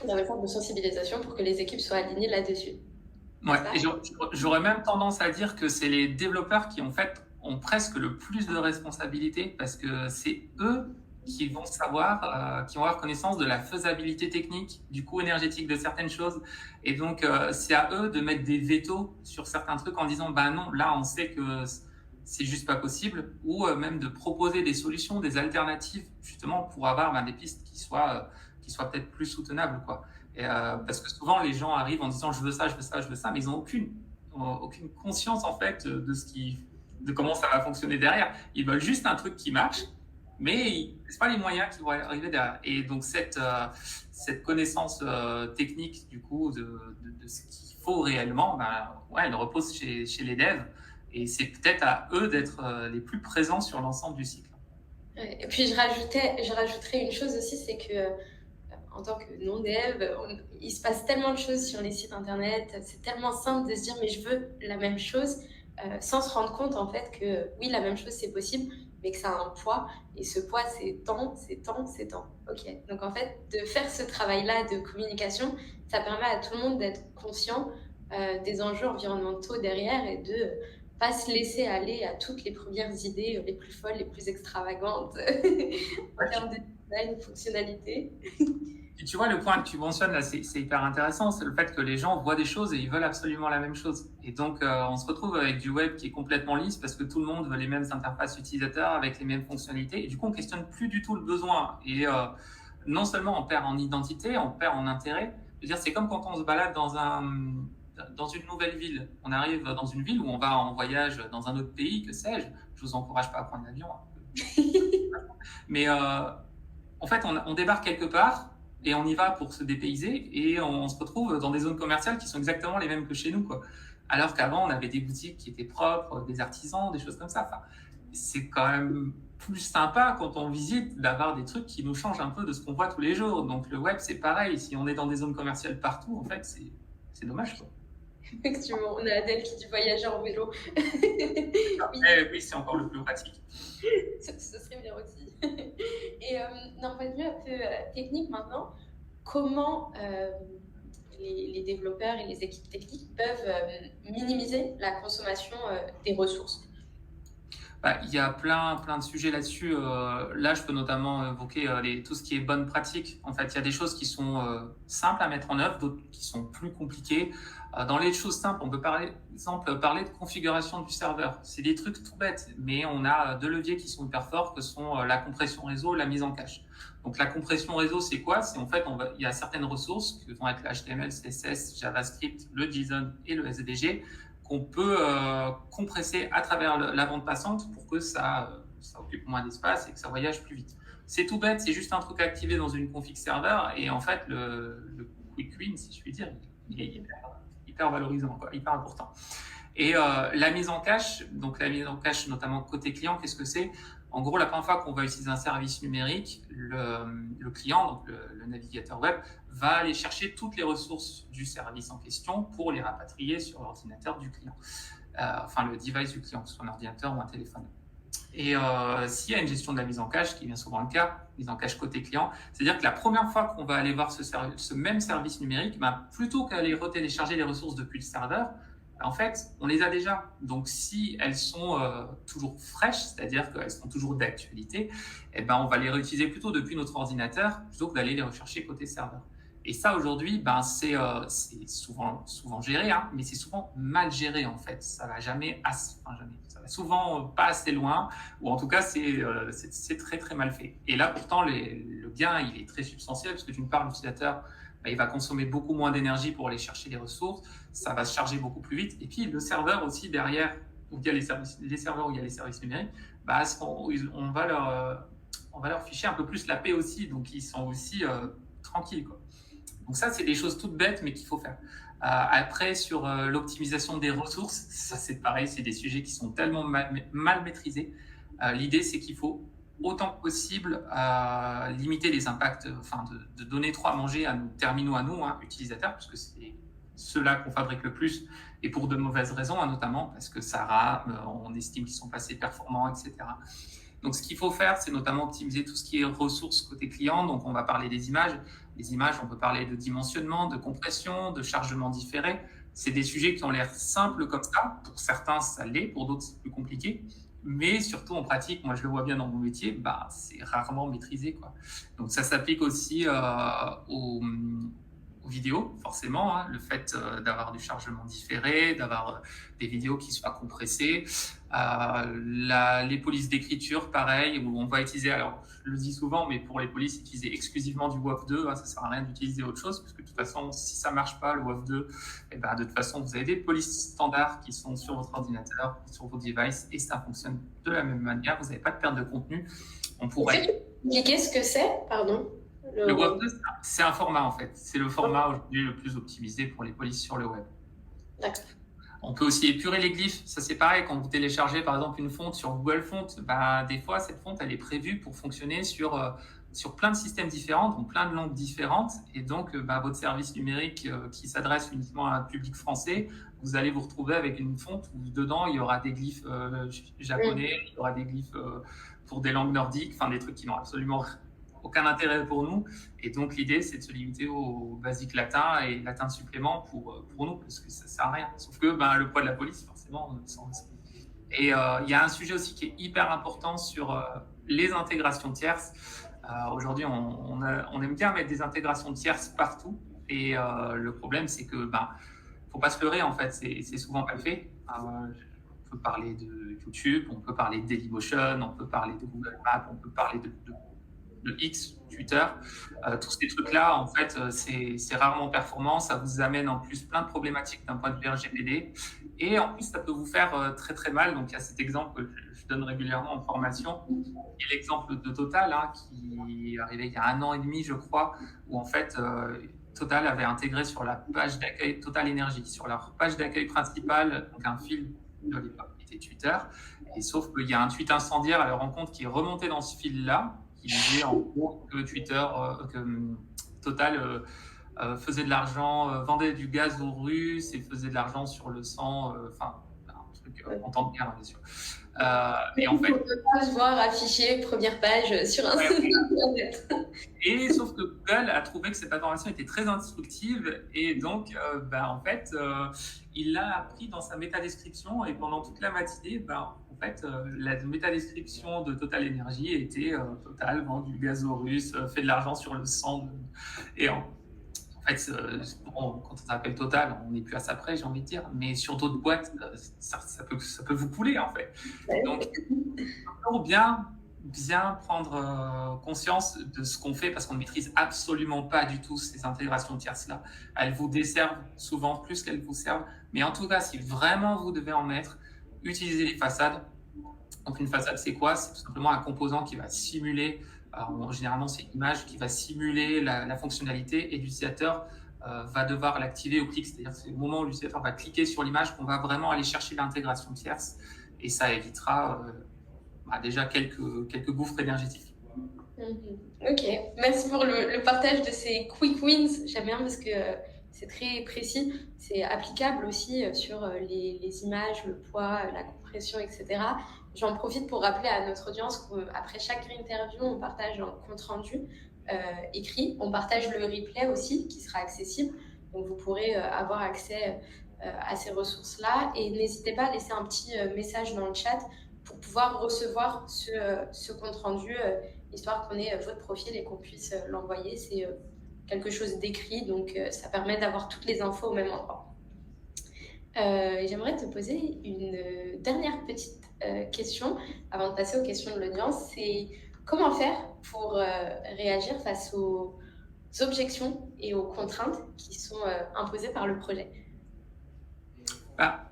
un effort de sensibilisation pour que les équipes soient alignées là-dessus. Ouais, et j'aurais même tendance à dire que c'est les développeurs qui en fait ont presque le plus de responsabilités parce que c'est eux qui vont savoir, qui vont avoir connaissance de la faisabilité technique, du coût énergétique de certaines choses. Et donc, c'est à eux de mettre des vétos sur certains trucs en disant, bah non, là, on sait que c'est juste pas possible, ou même de proposer des solutions, des alternatives, justement, pour avoir des pistes qui soient peut-être plus soutenables, quoi. Et, parce que souvent, les gens arrivent en disant, je veux ça, je veux ça, je veux ça, mais ils n'ont aucune conscience, en fait, de comment ça va fonctionner derrière. Ils veulent juste un truc qui marche, mais ils ne connaissent pas les moyens qui vont arriver derrière. Et donc, cette connaissance technique, du coup, de ce qu'il faut réellement, elle repose chez les devs. Et c'est peut-être à eux d'être les plus présents sur l'ensemble du cycle. Et puis, je rajouterais une chose aussi, c'est que en tant que non-dev, il se passe tellement de choses sur les sites internet, c'est tellement simple de se dire mais je veux la même chose, sans se rendre compte en fait que oui, la même chose c'est possible, mais que ça a un poids, et ce poids c'est temps, c'est temps, c'est temps. Ok, donc en fait, de faire ce travail-là de communication, ça permet à tout le monde d'être conscient des enjeux environnementaux derrière et de pas se laisser aller à toutes les premières idées les plus folles, les plus extravagantes en termes de design, fonctionnalité. Et tu vois, le point que tu mentionnes là, c'est hyper intéressant, c'est le fait que les gens voient des choses et ils veulent absolument la même chose. Et donc, on se retrouve avec du web qui est complètement lisse parce que tout le monde veut les mêmes interfaces utilisateurs avec les mêmes fonctionnalités. Et du coup, on questionne plus du tout le besoin. Et non seulement on perd en identité, on perd en intérêt. Je veux dire, c'est comme quand on se balade dans une nouvelle ville. On arrive dans une ville où on va en voyage dans un autre pays, que sais-je. Je vous encourage pas à prendre l'avion. Mais en fait, on débarque quelque part et on y va pour se dépayser et on se retrouve dans des zones commerciales qui sont exactement les mêmes que chez nous, quoi. Alors qu'avant, on avait des boutiques qui étaient propres, des artisans, des choses comme ça. Enfin, c'est quand même plus sympa quand on visite d'avoir des trucs qui nous changent un peu de ce qu'on voit tous les jours. Donc le web, c'est pareil. Si on est dans des zones commerciales partout, en fait, c'est dommage, quoi. Effectivement, on a Adèle qui dit voyager en vélo. Oui, c'est encore le plus pratique. Ce serait bien aussi. Et d'un point de vue un peu technique maintenant, comment les développeurs et les équipes techniques peuvent minimiser la consommation des ressources? Il y a plein de sujets là-dessus. Là, je peux notamment évoquer tout ce qui est bonne pratique. En fait, il y a des choses qui sont simples à mettre en œuvre, d'autres qui sont plus compliquées. Dans les choses simples, on peut par exemple parler de configuration du serveur. C'est des trucs tout bêtes, mais on a deux leviers qui sont hyper forts, que sont la compression réseau et la mise en cache. Donc la compression réseau, c'est quoi? C'est en fait, il y a certaines ressources qui vont être le HTML, CSS, JavaScript, le JSON et le SVG, qu'on peut compresser à travers la bande passante pour que ça occupe moins d'espace et que ça voyage plus vite. C'est tout bête, c'est juste un truc activé dans une config serveur et en fait, le quick win, si je puis dire, il est hyper valorisant, quoi, hyper important. Et la mise en cache, donc la mise en cache notamment côté client, qu'est-ce que c'est? En gros, la première fois qu'on va utiliser un service numérique, le client, donc le navigateur web, va aller chercher toutes les ressources du service en question pour les rapatrier sur l'ordinateur du client. Enfin, le device du client, que ce soit un ordinateur ou un téléphone. Et s'il y a une gestion de la mise en cache, qui est bien souvent le cas, mise en cache côté client, c'est-à-dire que la première fois qu'on va aller voir ce même service numérique, plutôt qu'aller retélécharger les ressources depuis le serveur, en fait, on les a déjà. Donc, si elles sont toujours fraîches, c'est-à-dire qu'elles sont toujours d'actualité, on va les réutiliser plutôt depuis notre ordinateur plutôt que d'aller les rechercher côté serveur. Et ça, aujourd'hui, ben, c'est souvent géré, hein, mais c'est souvent mal géré, en fait. Ça va jamais assez, enfin, jamais. Ça va souvent pas assez loin, ou en tout cas, c'est très, très mal fait. Et là, pourtant, le gain, il est très substantiel, parce que d'une part, l'utilisateur, ben, il va consommer beaucoup moins d'énergie pour aller chercher les ressources, ça va se charger beaucoup plus vite. Et puis, le serveur aussi, derrière, où il y a les serveurs où il y a les services numériques, bah, on va leur ficher un peu plus la paix aussi, donc ils sont aussi tranquilles, quoi. Donc ça, c'est des choses toutes bêtes, mais qu'il faut faire. Après, sur l'optimisation des ressources, ça c'est pareil, c'est des sujets qui sont tellement mal maîtrisés. L'idée, c'est qu'il faut autant que possible limiter les impacts, enfin de donner trop à manger à nos terminaux, à nous, hein, utilisateurs, parce que c'est ceux-là qu'on fabrique le plus, et pour de mauvaises raisons, hein, notamment parce que ça rame, on estime qu'ils sont pas assez performants, etc. Donc, ce qu'il faut faire, c'est notamment optimiser tout ce qui est ressources côté client. Donc, on va parler des images. Les images, on peut parler de dimensionnement, de compression, de chargement différé. C'est des sujets qui ont l'air simples comme ça. Pour certains, ça l'est. Pour d'autres, c'est plus compliqué. Mais surtout en pratique, moi je le vois bien dans mon métier, bah, c'est rarement maîtrisé, quoi. Donc ça s'applique aussi aux vidéos, forcément, hein, le fait d'avoir du chargement différé, d'avoir des vidéos qui soient compressées. Les polices d'écriture, pareil, où on va utiliser, alors je le dis souvent, mais pour les polices, utiliser exclusivement du WAV 2, hein, ça ne sert à rien d'utiliser autre chose, parce que de toute façon, si ça ne marche pas, le WAV 2, eh ben, de toute façon, vous avez des polices standards qui sont sur votre ordinateur, sur vos devices, et ça fonctionne de la même manière, vous n'avez pas de perte de contenu. On pourrait... Est-ce que tu peux expliquer ce que c'est, pardon? Le WAV 2, c'est un format, en fait. C'est le format aujourd'hui le plus optimisé pour les polices sur le web. D'accord. On peut aussi épurer les glyphes. Ça, c'est pareil. Quand vous téléchargez, par exemple, une fonte sur Google Fonts, bah, des fois, cette fonte, elle est prévue pour fonctionner sur plein de systèmes différents, donc plein de langues différentes. Et donc, bah, votre service numérique qui s'adresse uniquement à un public français, vous allez vous retrouver avec une fonte où dedans, il y aura des glyphes japonais, il y aura des glyphes pour des langues nordiques, enfin des trucs qui n'ont absolument aucun intérêt pour nous. Et donc, l'idée, c'est de se limiter au basique latin et latin supplément pour nous, parce que ça ne sert à rien. Sauf que ben, le poids de la police, forcément, s'en ressent. Et il y a un sujet aussi qui est hyper important sur les intégrations tierces. Aujourd'hui, on aime bien mettre des intégrations tierces partout. Et le problème, c'est que faut pas se leurrer, en fait, c'est souvent pas le fait. On peut parler de YouTube, on peut parler de Dailymotion, on peut parler de Google Maps, on peut parler de X, Twitter, tous ces trucs-là, en fait, c'est rarement performant. Ça vous amène en plus plein de problématiques d'un point de vue RGPD. Et en plus, ça peut vous faire très, très mal. Donc, il y a cet exemple que je donne régulièrement en formation, qui est l'exemple de Total, hein, qui est arrivé il y a 1 an et demi, je crois, où en fait, Total avait intégré sur la page d'accueil, Total Énergie, sur leur page d'accueil principale, donc un fil de l'époque qui était Twitter. Et sauf qu'il y a un tweet incendiaire à leur rencontre qui est remonté dans ce fil-là, qui disait en gros que Total faisait de l'argent, vendait du gaz aux Russes et faisait de l'argent sur le sang, enfin, un truc en temps de guerre, bien sûr. Et en fait, on peut pas se voir affiché première page sur un site internet. Et sauf que Google a trouvé que cette information était très instructive et donc, en fait, il l'a appris dans sa métadescription et pendant toute la matinée, en fait, la métadescription de Total Energy était Total vend du gaz aux Russes, fait de l'argent sur le sang. Et en fait, bon, quand on s'appelle Total, on n'est plus à ça près, j'ai envie de dire, mais sur d'autres boîtes, ça peut vous couler, en fait. Donc, toujours bien prendre conscience de ce qu'on fait parce qu'on ne maîtrise absolument pas du tout ces intégrations tierces-là. Elles vous desservent souvent plus qu'elles vous servent. Mais en tout cas, si vraiment vous devez en mettre, utilisez les façades. Donc une façade, c'est quoi? C'est tout simplement un composant qui va simuler, généralement c'est une image qui va simuler la fonctionnalité et l'utilisateur va devoir l'activer au clic. C'est-à-dire que c'est au moment où l'utilisateur va cliquer sur l'image qu'on va vraiment aller chercher l'intégration tierce et ça évitera déjà quelques gouffres énergétiques. Ok, merci pour le partage de ces quick wins. J'aime bien parce que c'est très précis. C'est applicable aussi sur les images, le poids, la compression, etc. J'en profite pour rappeler à notre audience qu'après chaque interview, on partage un compte-rendu écrit. On partage le replay aussi qui sera accessible. Donc vous pourrez avoir accès à ces ressources-là. Et n'hésitez pas à laisser un petit message dans le chat pour pouvoir recevoir ce compte-rendu, histoire qu'on ait votre profil et qu'on puisse l'envoyer. C'est quelque chose d'écrit, donc ça permet d'avoir toutes les infos au même endroit. J'aimerais te poser une dernière petite question avant de passer aux questions de l'audience. C'est comment faire pour réagir face aux objections et aux contraintes qui sont imposées par le projet? Bah,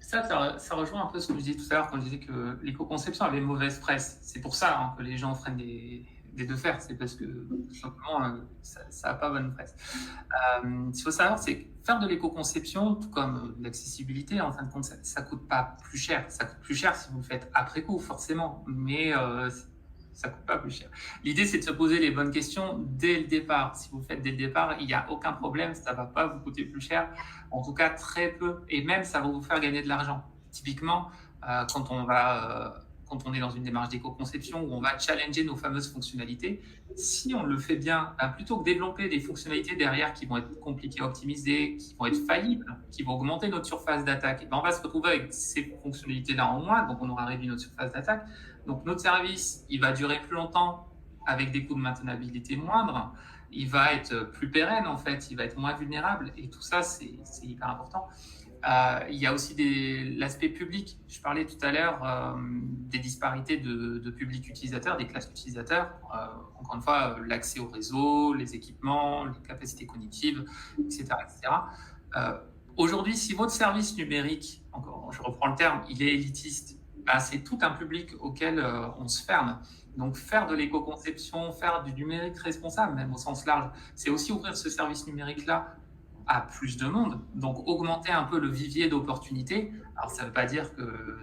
ça rejoint un peu ce que je disais tout à l'heure quand je disais que l'éco-conception avait mauvaise presse. C'est pour ça que les gens freinent des deux fers, c'est parce que tout simplement ça n'a pas bonne presse. Ce qu'il faut savoir, c'est que faire de l'éco-conception, tout comme de l'accessibilité, en fin de compte, ça ne coûte pas plus cher. Ça coûte plus cher si vous le faites après coup, forcément, mais ça ne coûte pas plus cher. L'idée, c'est de se poser les bonnes questions dès le départ. Si vous le faites dès le départ, il n'y a aucun problème, ça ne va pas vous coûter plus cher, en tout cas très peu, et même ça va vous faire gagner de l'argent. Typiquement, quand on est dans une démarche d'éco-conception où on va challenger nos fameuses fonctionnalités, si on le fait bien, plutôt que développer des fonctionnalités derrière qui vont être compliquées à optimiser, qui vont être faillibles, qui vont augmenter notre surface d'attaque, on va se retrouver avec ces fonctionnalités-là en moins, donc on aura réduit notre surface d'attaque. Donc notre service, il va durer plus longtemps avec des coûts de maintenabilité moindres, il va être plus pérenne en fait, il va être moins vulnérable, et tout ça, c'est hyper important. Il y a aussi l'aspect public. Je parlais tout à l'heure des disparités de public utilisateur, des classes utilisateurs. Encore une fois, l'accès au réseau, les équipements, les capacités cognitives, etc. etc. Aujourd'hui, si votre service numérique, encore, je reprends le terme, il est élitiste, c'est tout un public auquel on se ferme. Donc faire de l'éco-conception, faire du numérique responsable, même au sens large, c'est aussi ouvrir ce service numérique-là à plus de monde, donc augmenter un peu le vivier d'opportunités. Alors ça ne veut pas dire que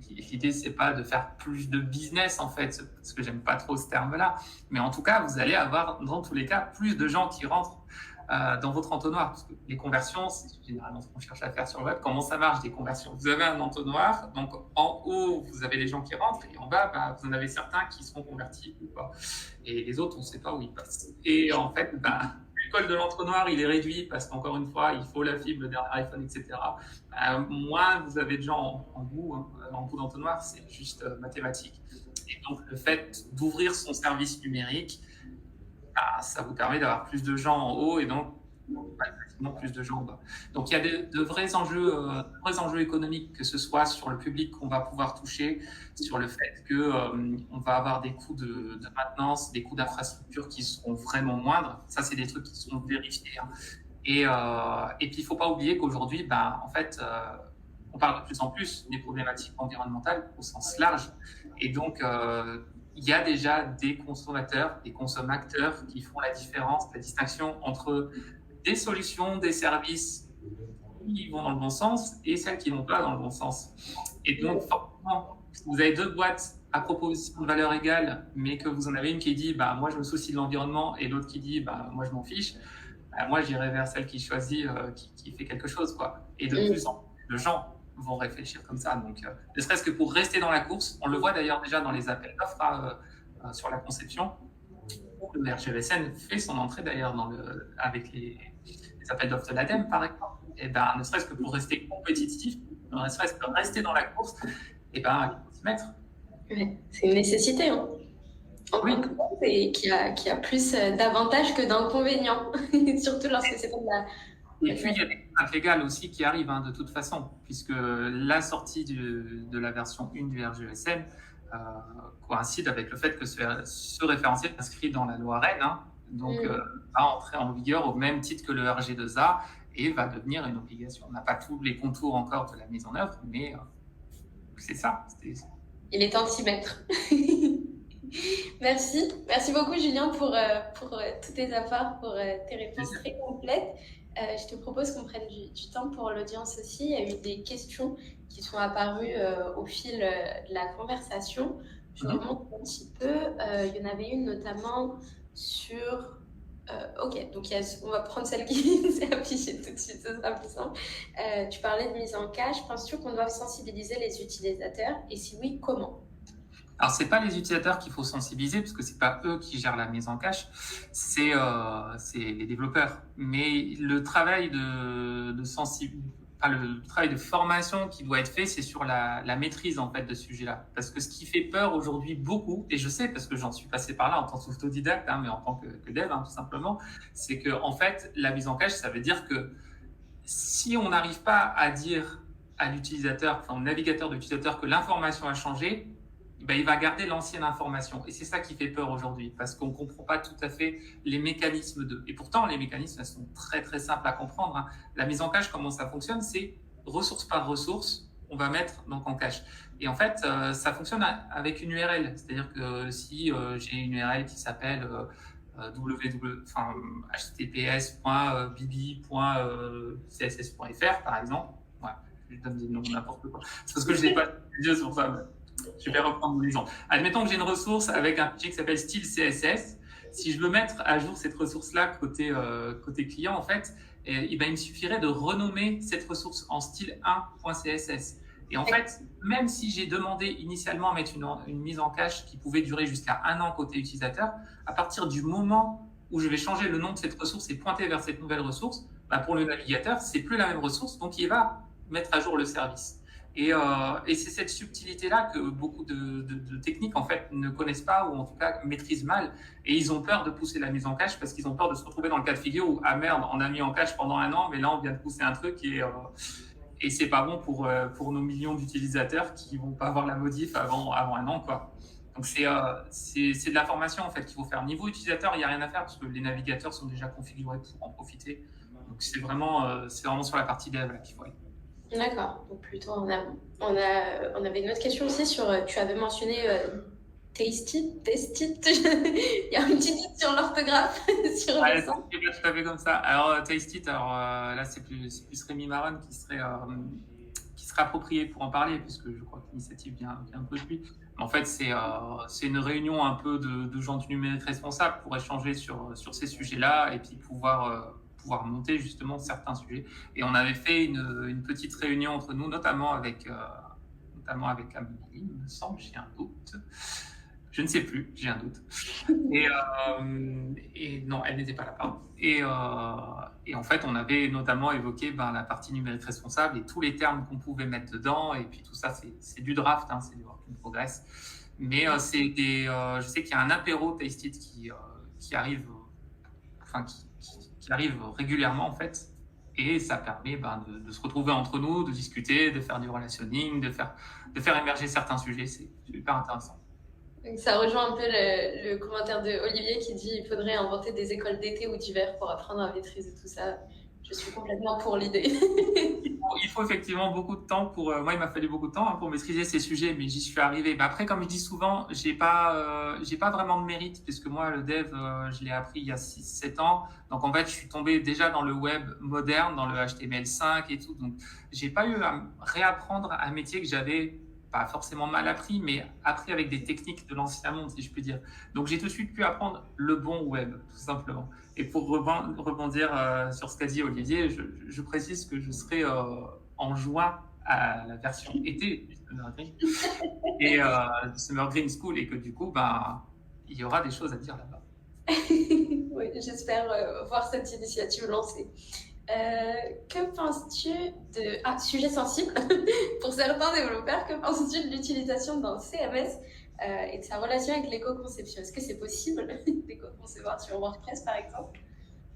l'idée c'est pas de faire plus de business en fait, parce que j'aime pas trop ce terme-là, mais en tout cas vous allez avoir dans tous les cas plus de gens qui rentrent dans votre entonnoir, parce que les conversions, c'est généralement ce qu'on cherche à faire sur le web. Comment ça marche des conversions? Vous avez un entonnoir, donc en haut vous avez les gens qui rentrent et en bas vous en avez certains qui seront convertis ou pas, et les autres on ne sait pas où ils passent. Et en fait l'école de l'entonnoir, il est réduit parce qu'encore une fois, il faut la fibre, le dernier iPhone, etc. Moins vous avez de gens en bout d'entonnoir, c'est juste mathématique. Et donc, le fait d'ouvrir son service numérique, ça vous permet d'avoir plus de gens en haut et donc plus de gens en bas. Donc, il y a de vrais enjeux économiques, que ce soit sur le public qu'on va pouvoir toucher, sur le fait qu'on va avoir des coûts de maintenance, des coûts d'infrastructure qui seront vraiment moindres. Ça, c'est des trucs qui sont vérifiés. Hein. Et puis, il ne faut pas oublier qu'aujourd'hui, en fait, on parle de plus en plus des problématiques environnementales au sens large. Et donc, il y a déjà des consommateurs, des consommateurs qui font la différence, la distinction entre des solutions, des services qui vont dans le bon sens et celles qui ne vont pas dans le bon sens. Et donc, forcément, vous avez deux boîtes à proposition de valeur égale, mais que vous en avez une qui dit moi je me soucie de l'environnement et l'autre qui dit moi je m'en fiche, moi j'irai vers celle qui choisit, qui fait quelque chose, quoi. Et de plus en plus de gens vont réfléchir comme ça. Donc, ne serait-ce que pour rester dans la course, on le voit d'ailleurs déjà dans les appels d'offres sur la conception. Le RGESN fait son entrée d'ailleurs avec les appels d'offres de l'ADEME, par exemple. Et ne serait-ce que pour rester compétitif, ne serait-ce que rester dans la course, il faut s'y mettre. Ouais, c'est une nécessité, hein. Oui. Et qui a plus d'avantages que d'inconvénients, surtout lorsque c'est pas de la... Et puis, il y a des contraintes légales aussi qui arrivent, de toute façon, puisque la sortie de la version 1 du RGESN coïncide avec le fait que ce référentiel est inscrit dans la loi REEN, donc va entrer en vigueur au même titre que le RG2A et va devenir une obligation. On n'a pas tous les contours encore de la mise en œuvre, mais c'est ça. Il est temps de s'y mettre. Merci beaucoup Julien pour tous tes apports, pour tes réponses très complètes. Je te propose qu'on prenne du temps pour l'audience aussi. Il y a eu des questions qui sont apparues au fil de la conversation. Je remonte un petit peu. Il y en avait une notamment sur... ok, donc on va prendre celle qui s'est affichée tout de suite, ce sera plus simple. Tu parlais de mise en cache. Penses-tu qu'on doit sensibiliser les utilisateurs? Et si oui, comment? Alors, ce n'est pas les utilisateurs qu'il faut sensibiliser, parce que ce n'est pas eux qui gèrent la mise en cache, c'est les développeurs. Mais le travail de le travail de formation qui doit être fait, c'est sur la maîtrise en fait de ce sujet-là. Parce que ce qui fait peur aujourd'hui beaucoup, et je sais parce que j'en suis passé par là en tant qu'autodidacte, mais en tant que dev tout simplement, c'est que en fait la mise en cache, ça veut dire que si on n'arrive pas à dire à l'utilisateur, au navigateur de l'utilisateur que l'information a changé, il va garder l'ancienne information. Et c'est ça qui fait peur aujourd'hui, parce qu'on ne comprend pas tout à fait les mécanismes d'eux. Et pourtant, les mécanismes sont très très simples à comprendre. La mise en cache, comment ça fonctionne, c'est ressource par ressource, on va mettre donc en cache. Et en fait, ça fonctionne avec une URL. C'est-à-dire que si j'ai une URL qui s'appelle https://bibi.css.fr par exemple, je donne des noms n'importe quoi. C'est parce que je n'ai pas de sur ça. Je vais reprendre l'exemple. Admettons que j'ai une ressource avec un fichier qui s'appelle style CSS. Si je veux mettre à jour cette ressource-là côté client, en fait, il me suffirait de renommer cette ressource en style 1.css. Et en fait, même si j'ai demandé initialement à mettre une mise en cache qui pouvait durer jusqu'à 1 an côté utilisateur, à partir du moment où je vais changer le nom de cette ressource et pointer vers cette nouvelle ressource, pour le navigateur, c'est plus la même ressource, donc il va mettre à jour le service. Et c'est cette subtilité-là que beaucoup de techniques en fait ne connaissent pas ou en tout cas maîtrisent mal. Et ils ont peur de pousser la mise en cache parce qu'ils ont peur de se retrouver dans le cas de figure où ah merde, on a mis en cache pendant 1 an, mais là on vient de pousser un truc et c'est pas bon pour nos millions d'utilisateurs qui vont pas avoir la modif avant 1 an quoi. Donc c'est de la formation en fait qu'il faut faire. Niveau utilisateur, il n'y a rien à faire parce que les navigateurs sont déjà configurés pour en profiter. Donc c'est vraiment sur la partie dev là qu'il faut aller. D'accord, donc plutôt en amont. On avait une autre question aussi sur, tu avais mentionné Tasty. Il y a un petit doute sur l'orthographe. C'est pas tout à fait comme ça. Alors Tasty, là c'est plus Rémi Maron qui serait approprié pour en parler, puisque je crois que l'initiative vient un peu de lui. En fait, c'est une réunion un peu de gens du numérique responsable pour échanger sur ces sujets-là et puis pouvoir monter justement certains sujets. Et on avait fait une petite réunion entre nous, notamment avec Amélie, il me semble, j'ai un doute. Je ne sais plus, j'ai un doute. Et non, elle n'était pas là, pardon. Et en fait, on avait notamment évoqué la partie numérique responsable et tous les termes qu'on pouvait mettre dedans. Et puis tout ça, c'est du draft, c'est du work in progress. Mais je sais qu'il y a un apéro Tasty qui arrive, qui arrive régulièrement en fait, et ça permet de se retrouver entre nous, de discuter, de faire du relationning, de faire émerger certains sujets. C'est super intéressant. Donc ça rejoint un peu le commentaire de Olivier qui dit il faudrait inventer des écoles d'été ou d'hiver pour apprendre à maîtriser tout ça. Je suis complètement pour l'idée. Il faut effectivement beaucoup de temps moi, il m'a fallu beaucoup de temps pour maîtriser ces sujets, mais j'y suis arrivé. Mais après, comme je dis souvent, j'ai pas vraiment de mérite, puisque moi, le dev, je l'ai appris il y a 6-7 ans. Donc, en fait, je suis tombé déjà dans le web moderne, dans le HTML5 et tout. Donc, j'ai pas eu à réapprendre un métier que j'avais pas forcément mal appris, mais appris avec des techniques de l'ancien monde, si je puis dire. Donc, j'ai tout de suite pu apprendre le bon web, tout simplement. Et pour rebondir sur ce qu'a dit Olivier, je précise que je serai en juin à la version été du Summer Green et du Summer Green School, et que du coup, il y aura des choses à dire là-bas. Oui, j'espère voir cette initiative lancée. Que penses-tu de... sujet sensible pour certains développeurs, que penses-tu de l'utilisation d'un CMS et de sa relation avec l'éco-conception? Est-ce que c'est possible d'éco-concevoir sur WordPress, par exemple?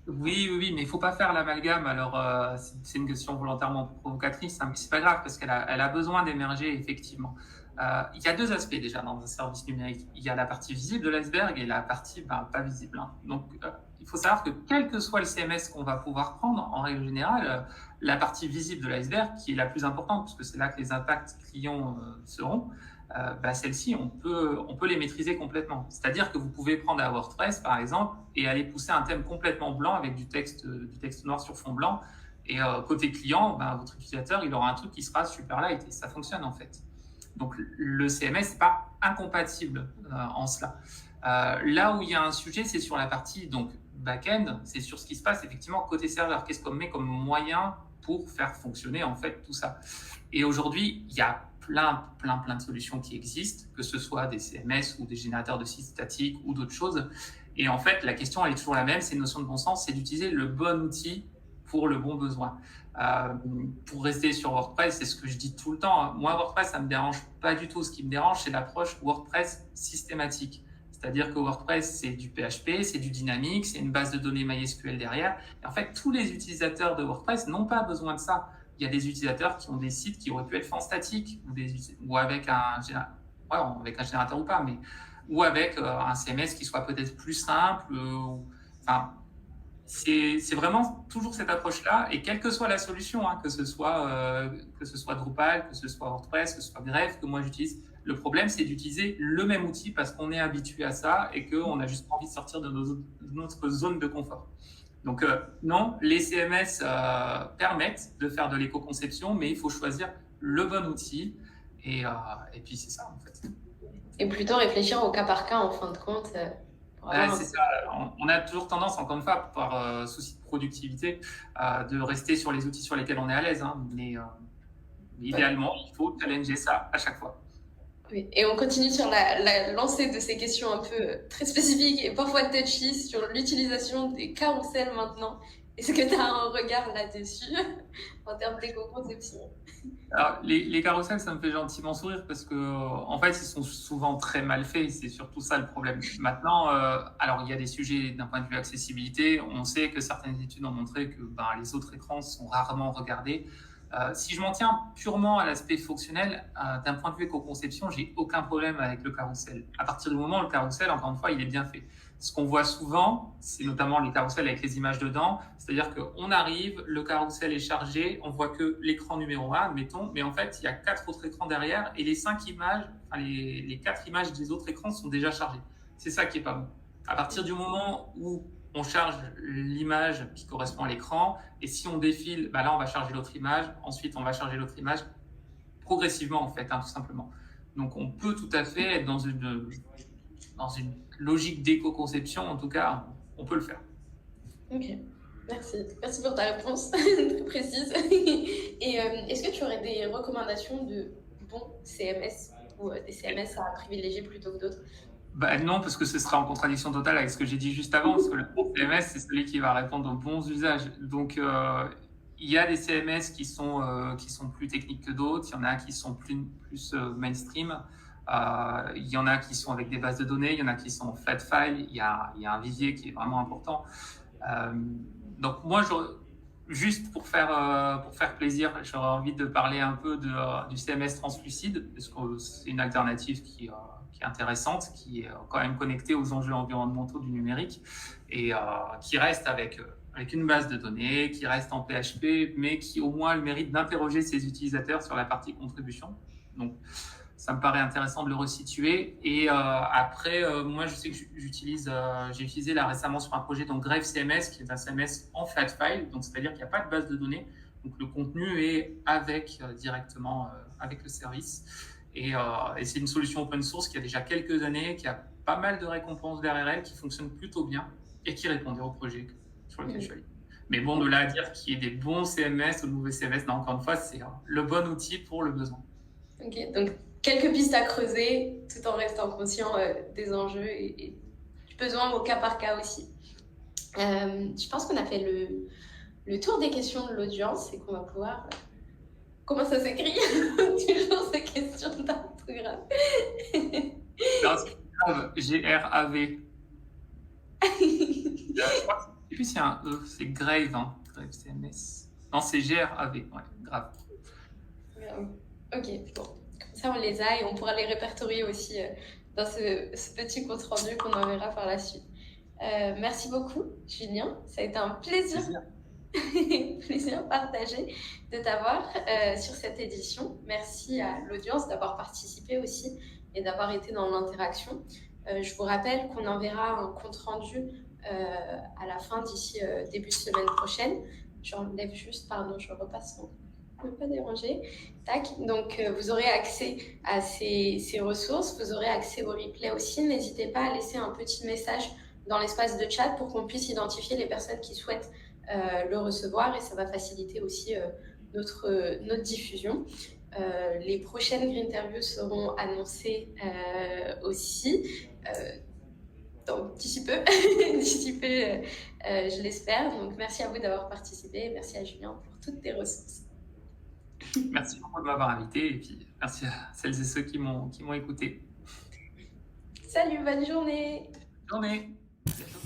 Oui, mais il ne faut pas faire l'amalgame. Alors, c'est une question volontairement provocatrice, mais c'est pas grave parce qu'elle a besoin d'émerger, effectivement. Il y a 2 aspects déjà dans un service numérique. Il y a la partie visible de l'iceberg et la partie pas visible. Donc, il faut savoir que quel que soit le CMS qu'on va pouvoir prendre, en règle générale, la partie visible de l'iceberg, qui est la plus importante, parce que c'est là que les impacts clients seront, celles-ci, on peut les maîtriser complètement. C'est-à-dire que vous pouvez prendre un WordPress, par exemple, et aller pousser un thème complètement blanc avec du texte noir sur fond blanc. Et côté client, votre utilisateur, il aura un truc qui sera super light, et ça fonctionne en fait. Donc, le CMS n'est pas incompatible en cela. Là où il y a un sujet, c'est sur la partie back-end, c'est sur ce qui se passe effectivement côté serveur. Qu'est-ce qu'on met comme moyen pour faire fonctionner en fait tout ça? Et aujourd'hui, il y a plein de solutions qui existent, que ce soit des CMS ou des générateurs de sites statiques ou d'autres choses. Et en fait, la question elle est toujours la même, c'est une notion de bon sens, c'est d'utiliser le bon outil pour le bon besoin. Pour rester sur WordPress, c'est ce que je dis tout le temps, hein. Moi, WordPress, ça me dérange pas du tout. Ce qui me dérange, c'est l'approche WordPress systématique. C'est-à-dire que WordPress, c'est du PHP, c'est du dynamique, c'est une base de données MySQL derrière. Et en fait, tous les utilisateurs de WordPress n'ont pas besoin de ça. Il y a des utilisateurs qui ont des sites qui auraient pu être faits en statique ou avec avec un générateur ou pas, mais ou avec un CMS qui soit peut-être plus simple. Enfin, c'est vraiment toujours cette approche-là, et quelle que soit la solution, hein, que ce soit Drupal, que ce soit WordPress, que ce soit Bref, que moi j'utilise, le problème c'est d'utiliser le même outil parce qu'on est habitué à ça et qu'on a juste envie de sortir de notre zone de confort. Donc non, les CMS permettent de faire de l'éco-conception, mais il faut choisir le bon outil, et puis c'est ça en fait. Et plutôt réfléchir au cas par cas en fin de compte. C'est ça. On a toujours tendance, encore une fois, par souci de productivité, de rester sur les outils sur lesquels on est à l'aise, hein. Mais idéalement, il faut challenger ça à chaque fois. Oui. Et on continue sur la lancée de ces questions un peu très spécifiques et parfois touchy sur l'utilisation des carousels maintenant. Est-ce que tu as un regard là-dessus en termes d'éco-conception? Alors, les carousels, ça me fait gentiment sourire parce que, en fait, ils sont souvent très mal faits. C'est surtout ça le problème. Maintenant, alors, il y a des sujets d'un point de vue accessibilité. On sait que certaines études ont montré que les autres écrans sont rarement regardés. Si je m'en tiens purement à l'aspect fonctionnel, d'un point de vue éco-conception, j'ai aucun problème avec le carrousel. À partir du moment où le carrousel, encore une fois, il est bien fait. Ce qu'on voit souvent, c'est notamment les carousels avec les images dedans. C'est-à-dire qu'on arrive, le carrousel est chargé, on voit que l'écran numéro 1, mettons, mais en fait, il y a 4 autres écrans derrière et les 5 images, les 4 images des autres écrans sont déjà chargées. C'est ça qui est pas bon. À partir du moment où on charge l'image qui correspond à l'écran, et si on défile, là, on va charger l'autre image, ensuite, on va charger l'autre image progressivement, en fait, hein, tout simplement. Donc, on peut tout à fait être dans une logique d'éco-conception, en tout cas, on peut le faire. Ok, merci. Merci pour ta réponse très précise. Et est-ce que tu aurais des recommandations de bons CMS ou des CMS à privilégier plutôt que d'autres? Non, parce que ce sera en contradiction totale avec ce que j'ai dit juste avant, parce que le bon CMS, c'est celui qui va répondre aux bons usages. Donc, il y a des CMS qui sont plus techniques que d'autres, il y en a qui sont plus mainstream, il y en a qui sont avec des bases de données, il y en a qui sont flat file, il y a un vivier qui est vraiment important. Donc moi, juste pour faire plaisir, j'aurais envie de parler un peu du CMS translucide, parce que c'est une alternative qui est intéressante, qui est quand même connectée aux enjeux environnementaux du numérique, et qui reste avec une base de données, qui reste en PHP, mais qui au moins a le mérite d'interroger ses utilisateurs sur la partie contribution. Donc, ça me paraît intéressant de le resituer. Et après, moi, je sais que j'ai utilisé là récemment sur un projet, donc Grave CMS, qui est un CMS en flat file, donc c'est-à-dire qu'il n'y a pas de base de données. Donc, le contenu est directement avec le service. Et c'est une solution open source qui a déjà quelques années, qui a pas mal de récompenses derrière elle, qui fonctionne plutôt bien et qui répondait au projet sur lequel je suis allé. Mais bon, de là à dire qu'il y ait des bons CMS ou de mauvais CMS, non, encore une fois, c'est le bon outil pour le besoin. Ok, donc quelques pistes à creuser tout en restant conscient des enjeux et du besoin au cas par cas aussi. Je pense qu'on a fait le tour des questions de l'audience et qu'on va pouvoir... Comment ça s'écrit? Toujours ces questions d'orthographe. Non, c'est grave, G-R-A-V. Je crois que puis c'est un E, c'est Grave, hein. Grave CMS. Non, c'est G-R-A-V, ouais, grave. Ok, bon. Comme ça, on les a et on pourra les répertorier aussi dans ce petit compte rendu qu'on enverra par la suite. Merci beaucoup, Julien. Ça a été un plaisir. Plaisir partagé de t'avoir sur cette édition. Merci à l'audience d'avoir participé aussi et d'avoir été dans l'interaction. Je vous rappelle qu'on enverra un compte rendu à la fin d'ici début de semaine prochaine. J'enlève juste, pardon, je repasse pour ne pas déranger. Tac. Donc, vous aurez accès à ces ressources, vous aurez accès au replay aussi. N'hésitez pas à laisser un petit message dans l'espace de chat pour qu'on puisse identifier les personnes qui souhaitent le recevoir, et ça va faciliter aussi notre diffusion. Les prochaines Green Interviews seront annoncées aussi. donc d'ici peu, d'ici peu, je l'espère. Donc merci à vous d'avoir participé, merci à Julien pour toutes tes ressources. Merci beaucoup de m'avoir invité et puis merci à celles et ceux qui m'ont écouté. Salut, bonne journée. Bonne journée. À bientôt.